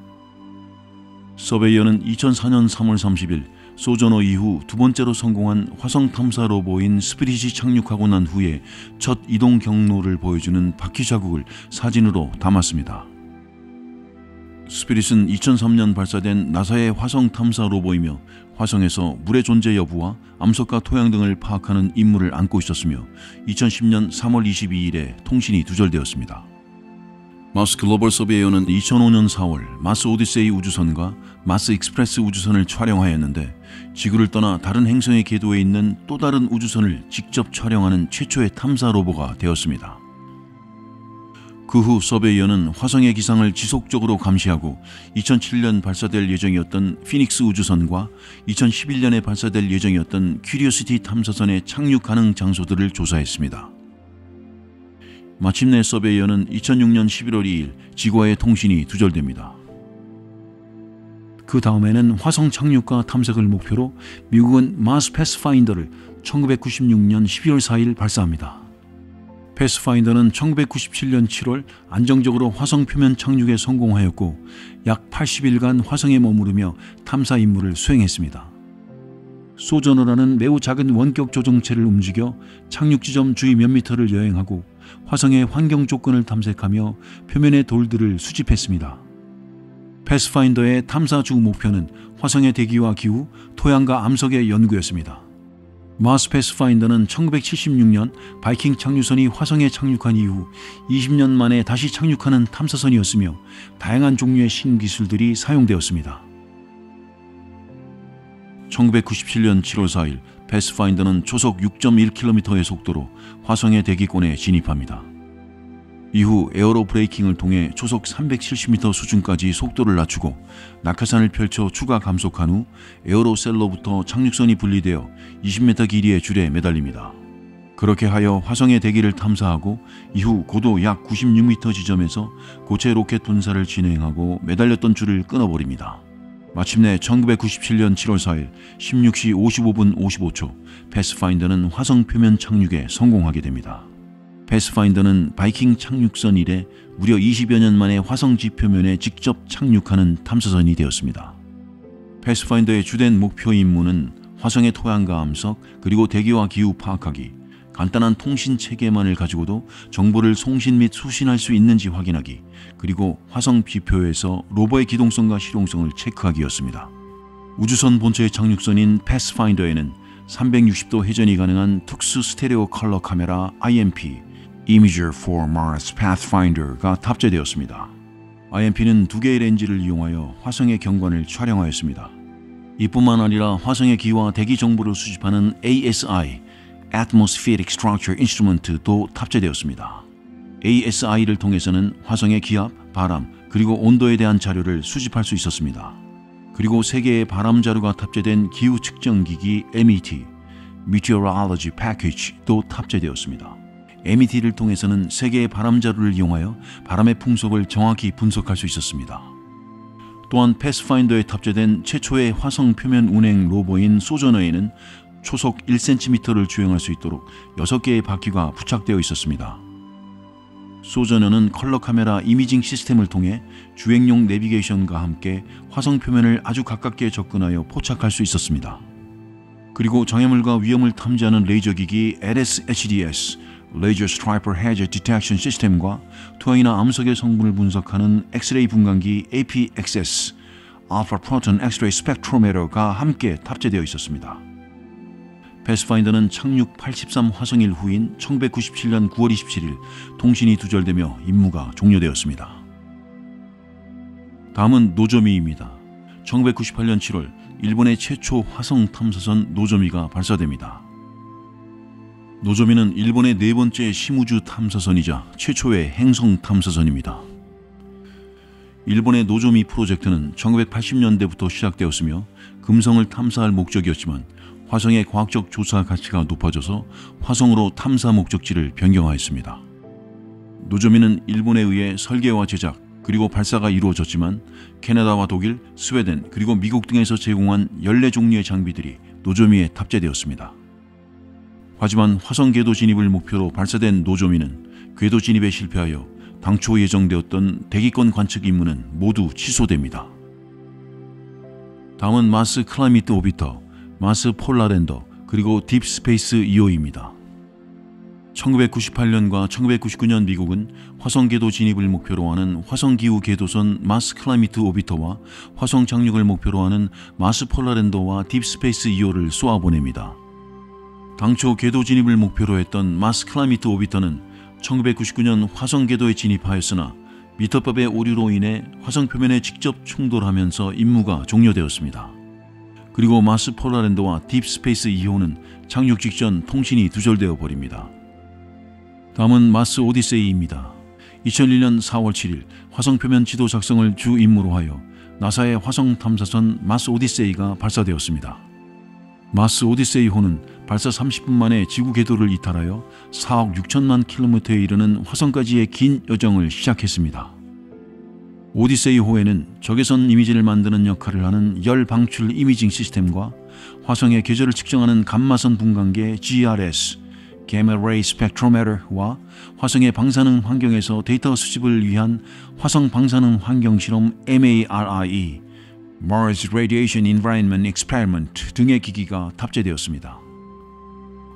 서베이어는 2004년 3월 30일 소저너 이후 두 번째로 성공한 화성 탐사 로봇인 스피릿이 착륙하고 난 후에 첫 이동 경로를 보여주는 바퀴 자국을 사진으로 담았습니다. 스피릿은 2003년 발사된 나사의 화성 탐사 로봇이며 화성에서 물의 존재 여부와 암석과 토양 등을 파악하는 임무를 안고 있었으며 2010년 3월 22일에 통신이 두절되었습니다. 마스 글로벌 서베이어는 2005년 4월 마스 오디세이 우주선과 마스 익스프레스 우주선을 촬영하였는데 지구를 떠나 다른 행성의 궤도에 있는 또 다른 우주선을 직접 촬영하는 최초의 탐사 로봇가 되었습니다. 그 후 서베이어는 화성의 기상을 지속적으로 감시하고 2007년 발사될 예정이었던 피닉스 우주선과 2011년에 발사될 예정이었던 큐리오시티 탐사선의 착륙 가능 장소들을 조사했습니다. 마침내 서베이어는 2006년 11월 2일 지구와의 통신이 두절됩니다. 그 다음에는 화성 착륙과 탐색을 목표로 미국은 마스 패스파인더를 1996년 12월 4일 발사합니다. 패스파인더는 1997년 7월 안정적으로 화성 표면 착륙에 성공하였고 약 80일간 화성에 머무르며 탐사 임무를 수행했습니다. 소저너라는 매우 작은 원격 조종체를 움직여 착륙 지점 주위 몇 미터를 여행하고 화성의 환경 조건을 탐색하며 표면의 돌들을 수집했습니다. 패스파인더의 탐사 주 목표는 화성의 대기와 기후, 토양과 암석의 연구였습니다. 마스 패스파인더는 1976년 바이킹 착륙선이 화성에 착륙한 이후 20년 만에 다시 착륙하는 탐사선이었으며 다양한 종류의 신기술들이 사용되었습니다. 1997년 7월 4일 패스파인더는 초속 6.1km의 속도로 화성의 대기권에 진입합니다. 이후 에어로 브레이킹을 통해 초속 370m 수준까지 속도를 낮추고 낙하산을 펼쳐 추가 감속한 후 에어로셀로부터 착륙선이 분리되어 20m 길이의 줄에 매달립니다. 그렇게 하여 화성의 대기를 탐사하고 이후 고도 약 96m 지점에서 고체 로켓 분사를 진행하고 매달렸던 줄을 끊어버립니다. 마침내 1997년 7월 4일 16시 55분 55초 패스파인더는 화성 표면 착륙에 성공하게 됩니다. 패스파인더는 바이킹 착륙선 이래 무려 20여 년 만에 화성 지표면에 직접 착륙하는 탐사선이 되었습니다. 패스파인더의 주된 목표 임무는 화성의 토양과 암석 그리고 대기와 기후 파악하기, 간단한 통신 체계만을 가지고도 정보를 송신 및 수신할 수 있는지 확인하기, 그리고 화성 지표에서 로버의 기동성과 실용성을 체크하기였습니다. 우주선 본체의 착륙선인 패스파인더에는 360도 회전이 가능한 특수 스테레오 컬러 카메라 IMP Imager for Mars Pathfinder가 탑재되었습니다. IMP는 두 개의 렌즈를 이용하여 화성의 경관을 촬영하였습니다. 이뿐만 아니라 화성의 기와 대기 정보를 수집하는 ASI Atmospheric Structure Instrument도 탑재되었습니다. ASI를 통해서는 화성의 기압, 바람, 그리고 온도에 대한 자료를 수집할 수 있었습니다. 그리고 3개의 바람 자료가 탑재된 기후 측정 기기 MET Meteorology Package도 탑재되었습니다. MET를 통해서는 3개의 바람 자료를 이용하여 바람의 풍속을 정확히 분석할 수 있었습니다. 또한 패스파인더에 탑재된 최초의 화성 표면 운행 로버인 소저너에는 초속 1cm를 주행할 수 있도록 6개의 바퀴가 부착되어 있었습니다. 소저너는 컬러 카메라 이미징 시스템을 통해 주행용 내비게이션과 함께 화성 표면을 아주 가깝게 접근하여 포착할 수 있었습니다. 그리고 장애물과 위험을 탐지하는 레이저기기 LS-HDS Laser Striper Hazard Detection System과 투하이나 암석의 성분을 분석하는 엑스레이 분광기 APXS Alpha Proton X-ray Spectrometer가 함께 탑재되어 있었습니다. 패스파인더는 착륙 83 화성일 후인 1997년 9월 27일 통신이 두절되며 임무가 종료되었습니다. 다음은 노조미입니다. 1998년 7월 일본의 최초 화성 탐사선 노조미가 발사됩니다. 노조미는 일본의 네 번째 심우주 탐사선이자 최초의 행성 탐사선입니다. 일본의 노조미 프로젝트는 1980년대부터 시작되었으며 금성을 탐사할 목적이었지만 화성의 과학적 조사 가치가 높아져서 화성으로 탐사 목적지를 변경하였습니다. 노조미는 일본에 의해 설계와 제작 그리고 발사가 이루어졌지만 캐나다와 독일, 스웨덴 그리고 미국 등에서 제공한 14종류의 장비들이 노조미에 탑재되었습니다. 하지만 화성 궤도 진입을 목표로 발사된 노조미는 궤도 진입에 실패하여 당초 예정되었던 대기권 관측 임무는 모두 취소됩니다. 다음은 마스 클라이미트 오비터, 마스 폴라랜더 그리고 딥스페이스 2호입니다. 1998년과 1999년 미국은 화성 궤도 진입을 목표로 하는 화성기후 궤도선 마스 클라이미트 오비터와 화성 착륙을 목표로 하는 마스 폴라랜더와 딥스페이스 2호를 쏘아보냅니다. 당초 궤도 진입을 목표로 했던 마스 클라이미트 오비터는 1999년 화성 궤도에 진입하였으나 미터법의 오류로 인해 화성 표면에 직접 충돌하면서 임무가 종료되었습니다. 그리고 마스 폴라랜더와 딥스페이스 2호는 착륙 직전 통신이 두절되어 버립니다. 다음은 마스 오디세이입니다. 2001년 4월 7일 화성 표면 지도 작성을 주 임무로 하여 나사의 화성 탐사선 마스 오디세이가 발사되었습니다. 마스 오디세이호는 발사 30분 만에 지구 궤도를 이탈하여 4억 6천만 킬로미터에 이르는 화성까지의 긴 여정을 시작했습니다. 오디세이호에는 적외선 이미지를 만드는 역할을 하는 열 방출 이미징 시스템과 화성의 계절을 측정하는 감마선 분광계 GRS, Gamma Ray Spectrometer와 화성의 방사능 환경에서 데이터 수집을 위한 화성 방사능 환경 실험 MARIE, Mars Radiation Environment Experiment 등의 기기가 탑재되었습니다.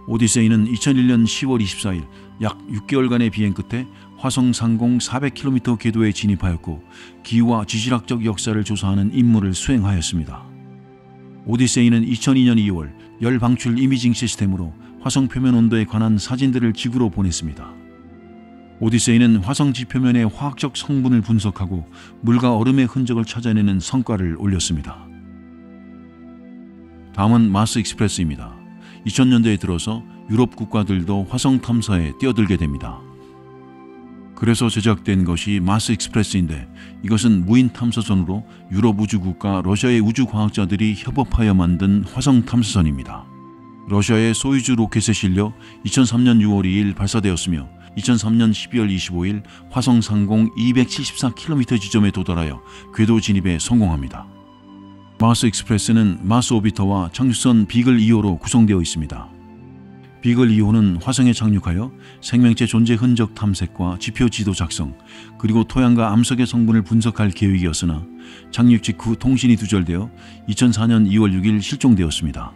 오디세이는 2001년 10월 24일 약 6개월간의 비행 끝에 화성 상공 400km 궤도에 진입하였고 기후와 지질학적 역사를 조사하는 임무를 수행하였습니다. 오디세이는 2002년 2월 열 방출 이미징 시스템으로 화성 표면 온도에 관한 사진들을 지구로 보냈습니다. 오디세이는 화성 지표면의 화학적 성분을 분석하고 물과 얼음의 흔적을 찾아내는 성과를 올렸습니다. 다음은 마스 익스프레스입니다. 2000년대에 들어서 유럽 국가들도 화성 탐사에 뛰어들게 됩니다. 그래서 제작된 것이 마스 익스프레스인데 이것은 무인 탐사선으로 유럽 우주국가 러시아의 우주과학자들이 협업하여 만든 화성 탐사선입니다. 러시아의 소유주 로켓에 실려 2003년 6월 2일 발사되었으며 2003년 12월 25일 화성 상공 274km 지점에 도달하여 궤도 진입에 성공합니다. 마스 익스프레스는 마스 오비터와 착륙선 비글 2호로 구성되어 있습니다. 비글 2호는 화성에 착륙하여 생명체 존재 흔적 탐색과 지표 지도 작성, 그리고 토양과 암석의 성분을 분석할 계획이었으나 착륙 직후 통신이 두절되어 2004년 2월 6일 실종되었습니다.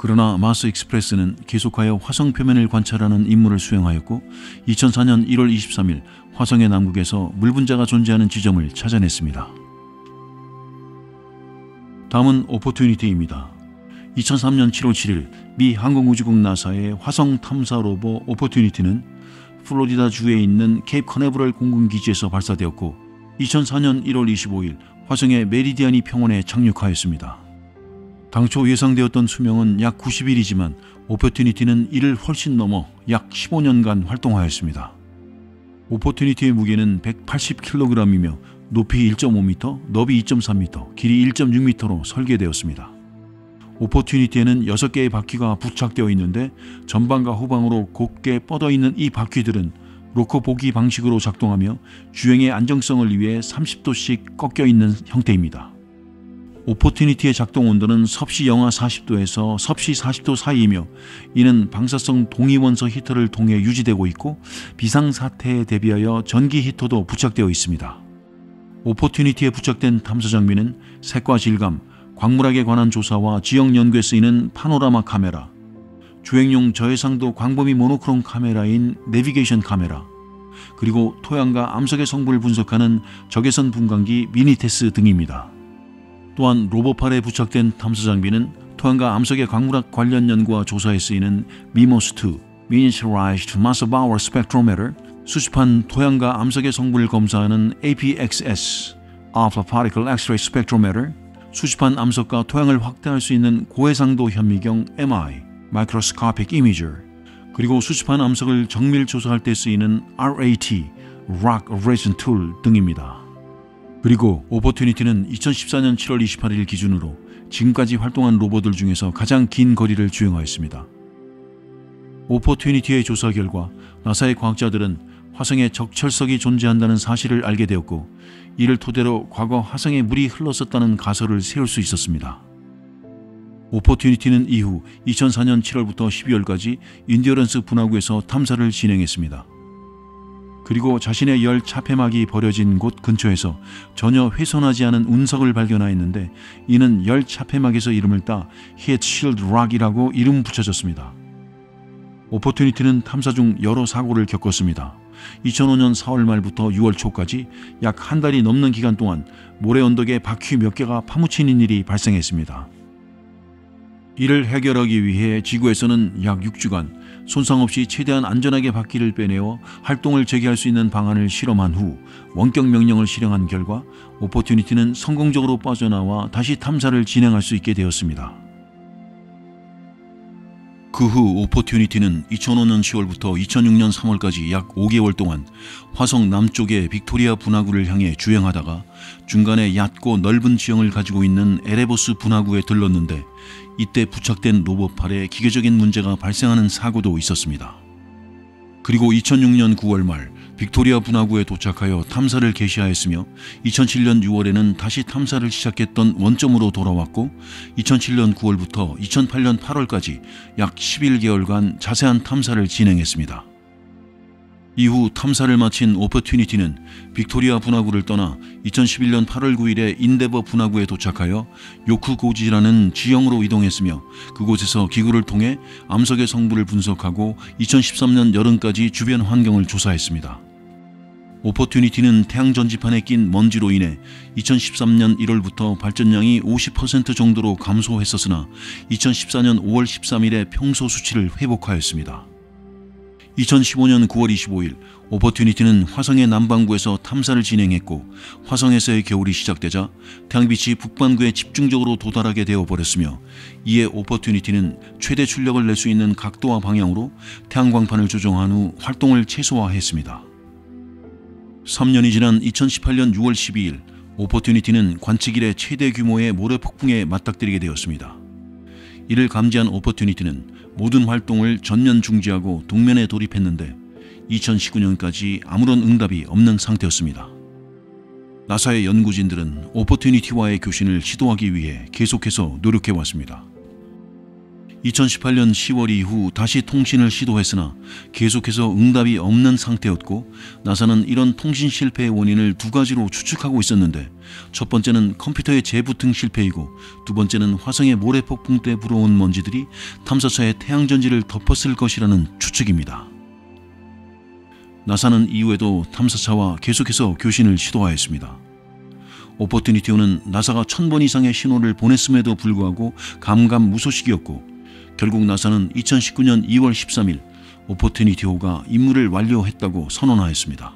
그러나 마스 익스프레스는 계속하여 화성 표면을 관찰하는 임무를 수행하였고 2004년 1월 23일 화성의 남극에서 물 분자가 존재하는 지점을 찾아냈습니다. 다음은 오포튜니티입니다. 2003년 7월 7일 미 항공우주국 나사의 화성 탐사 로버 오포튜니티는 플로리다주에 있는 케이프 커네버럴 공군기지에서 발사되었고 2004년 1월 25일 화성의 메리디아니 평원에 착륙하였습니다. 당초 예상되었던 수명은 약 90일이지만 오포튜니티는 이를 훨씬 넘어 약 15년간 활동하였습니다. 오포튜니티의 무게는 180kg이며 높이 1.5m, 너비 2.3m, 길이 1.6m로 설계되었습니다. 오포튜니티에는 6개의 바퀴가 부착되어 있는데 전방과 후방으로 곧게 뻗어있는 이 바퀴들은 로커 보기 방식으로 작동하며 주행의 안정성을 위해 30도씩 꺾여있는 형태입니다. 오포튜니티의 작동 온도는 섭씨 영하 40도에서 섭씨 40도 사이이며 이는 방사성 동위원소 히터를 통해 유지되고 있고 비상사태에 대비하여 전기 히터도 부착되어 있습니다. 오포튜니티에 부착된 탐사 장비는 색과 질감, 광물학에 관한 조사와 지역 연구에 쓰이는 파노라마 카메라, 주행용 저해상도 광범위 모노크롬 카메라인 내비게이션 카메라, 그리고 토양과 암석의 성분을 분석하는 적외선 분광기 미니테스 등입니다. 또한 로봇팔에 부착된 탐사 장비는 토양과 암석의 광물학 관련 연구와 조사에 쓰이는 미모스2 Miniaturized Massive Hour Spectrometer, 수집한 토양과 암석의 성분을 검사하는 APXS Alpha Particle X-ray Spectrometer, 수집한 암석과 토양을 확대할 수 있는 고해상도 현미경 MI Microscopic Imager, 그리고 수집한 암석을 정밀 조사할 때 쓰이는 RAT Rock Resin Tool 등입니다. 그리고 오퍼튜니티는 2014년 7월 28일 기준으로 지금까지 활동한 로봇들 중에서 가장 긴 거리를 주행하였습니다. 오퍼튜니티의 조사 결과 나사의 과학자들은 화성에 적철석이 존재한다는 사실을 알게 되었고, 이를 토대로 과거 화성에 물이 흘렀었다는 가설을 세울 수 있었습니다. 오퍼튜니티는 이후 2004년 7월부터 12월까지 인디어런스 분화구에서 탐사를 진행했습니다. 그리고 자신의 열 차폐막이 버려진 곳 근처에서 전혀 훼손하지 않은 운석을 발견하였는데, 이는 열 차폐막에서 이름을 따 Heat Shield Rock이라고 이름 붙여졌습니다. 오퍼튜니티는 탐사 중 여러 사고를 겪었습니다. 2005년 4월 말부터 6월 초까지 약 한 달이 넘는 기간 동안 모래 언덕에 바퀴 몇 개가 파묻히는 일이 발생했습니다. 이를 해결하기 위해 지구에서는 약 6주간 손상 없이 최대한 안전하게 바퀴를 빼내어 활동을 재개할 수 있는 방안을 실험한 후 원격 명령을 실행한 결과 오퍼튜니티는 성공적으로 빠져나와 다시 탐사를 진행할 수 있게 되었습니다. 그 후 오퍼튜니티는 2005년 10월부터 2006년 3월까지 약 5개월 동안 화성 남쪽의 빅토리아 분화구를 향해 주행하다가 중간에 얕고 넓은 지형을 가지고 있는 에레보스 분화구에 들렀는데, 이때 부착된 로봇팔에 기계적인 문제가 발생하는 사고도 있었습니다. 그리고 2006년 9월 말 빅토리아 분화구에 도착하여 탐사를 개시하였으며, 2007년 6월에는 다시 탐사를 시작했던 원점으로 돌아왔고, 2007년 9월부터 2008년 8월까지 약 11개월간 자세한 탐사를 진행했습니다. 이후 탐사를 마친 오퍼튜니티는 빅토리아 분화구를 떠나 2011년 8월 9일에 인데버 분화구에 도착하여 요크고지라는 지형으로 이동했으며, 그곳에서 기구를 통해 암석의 성분을 분석하고 2013년 여름까지 주변 환경을 조사했습니다. 오퍼튜니티는 태양 전지판에 낀 먼지로 인해 2013년 1월부터 발전량이 50% 정도로 감소했었으나 2014년 5월 13일에 평소 수치를 회복하였습니다. 2015년 9월 25일 오퍼튜니티는 화성의 남반구에서 탐사를 진행했고, 화성에서의 겨울이 시작되자 태양빛이 북반구에 집중적으로 도달하게 되어버렸으며, 이에 오퍼튜니티는 최대 출력을 낼 수 있는 각도와 방향으로 태양광판을 조정한 후 활동을 최소화했습니다. 3년이 지난 2018년 6월 12일 오퍼튜니티는 관측 이래 최대 규모의 모래폭풍에 맞닥뜨리게 되었습니다. 이를 감지한 오퍼튜니티는 모든 활동을 전면 중지하고 동면에 돌입했는데 2019년까지 아무런 응답이 없는 상태였습니다. 나사의 연구진들은 오퍼튜니티와의 교신을 시도하기 위해 계속해서 노력해왔습니다. 2018년 10월 이후 다시 통신을 시도했으나 계속해서 응답이 없는 상태였고, 나사는 이런 통신 실패의 원인을 두 가지로 추측하고 있었는데, 첫 번째는 컴퓨터의 재부팅 실패이고, 두 번째는 화성의 모래폭풍 때 불어온 먼지들이 탐사차의 태양전지를 덮었을 것이라는 추측입니다. 나사는 이후에도 탐사차와 계속해서 교신을 시도하였습니다. 오퍼튜니티호는 나사가 1000번 이상의 신호를 보냈음에도 불구하고 감감무소식이었고, 결국 나사는 2019년 2월 13일 오퍼튜니티호가 임무를 완료했다고 선언하였습니다.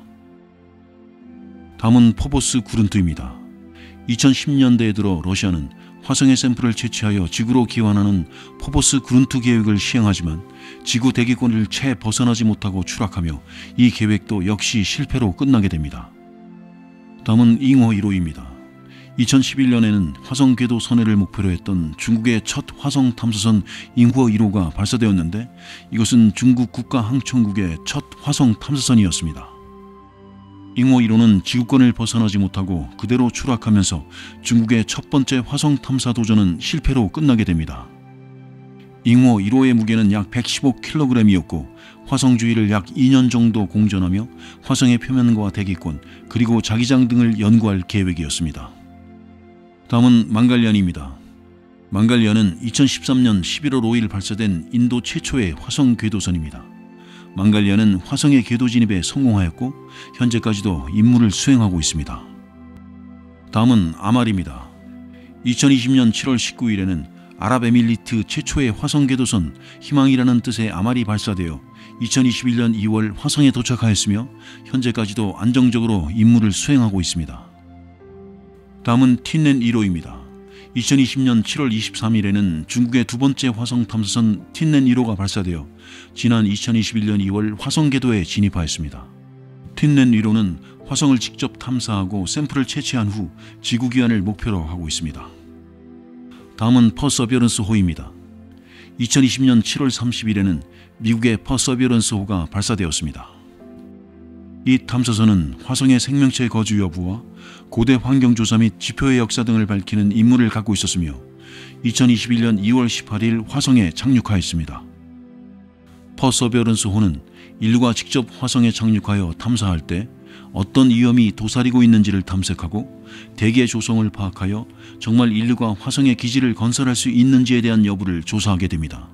다음은 포보스 구룬트입니다. 2010년대에 들어 러시아는 화성의 샘플을 채취하여 지구로 기환하는 포보스 구룬트 계획을 시행하지만 지구 대기권을 채 벗어나지 못하고 추락하며 이 계획도 역시 실패로 끝나게 됩니다. 다음은 잉호 1호입니다. 2011년에는 화성 궤도 선회를 목표로 했던 중국의 첫 화성 탐사선 잉호 1호가 발사되었는데, 이것은 중국 국가항천국의 첫 화성 탐사선이었습니다. 잉호 1호는 지구권을 벗어나지 못하고 그대로 추락하면서 중국의 첫 번째 화성 탐사 도전은 실패로 끝나게 됩니다. 잉호 1호의 무게는 약 115kg이었고 화성 주위를 약 2년 정도 공전하며 화성의 표면과 대기권 그리고 자기장 등을 연구할 계획이었습니다. 다음은 망갈리안입니다. 망갈리아는 2013년 11월 5일 발사된 인도 최초의 화성 궤도선입니다. 망갈리아는 화성의 궤도 진입에 성공하였고 현재까지도 임무를 수행하고 있습니다. 다음은 아말입니다. 2020년 7월 19일에는 아랍에밀리트 최초의 화성 궤도선 희망이라는 뜻의 아말이 발사되어 2021년 2월 화성에 도착하였으며 현재까지도 안정적으로 임무를 수행하고 있습니다. 다음은 틴넨 1호입니다. 2020년 7월 23일에는 중국의 두 번째 화성 탐사선 틴넨 1호가 발사되어 지난 2021년 2월 화성 궤도에 진입하였습니다. 틴넨 1호는 화성을 직접 탐사하고 샘플을 채취한 후 지구 귀환을 목표로 하고 있습니다. 다음은 퍼서비어런스호입니다. 2020년 7월 30일에는 미국의 퍼서비어런스호가 발사되었습니다. 이 탐사선은 화성의 생명체 거주 여부와 고대 환경조사 및 지표의 역사 등을 밝히는 임무를 갖고 있었으며 2021년 2월 18일 화성에 착륙하였습니다. 퍼서비어런스호는 인류가 직접 화성에 착륙하여 탐사할 때 어떤 위험이 도사리고 있는지를 탐색하고 대기의 조성을 파악하여 정말 인류가 화성에 기지를 건설할 수 있는지에 대한 여부를 조사하게 됩니다.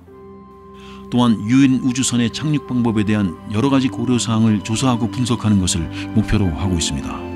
또한 유인 우주선의 착륙 방법에 대한 여러 가지 고려사항을 조사하고 분석하는 것을 목표로 하고 있습니다.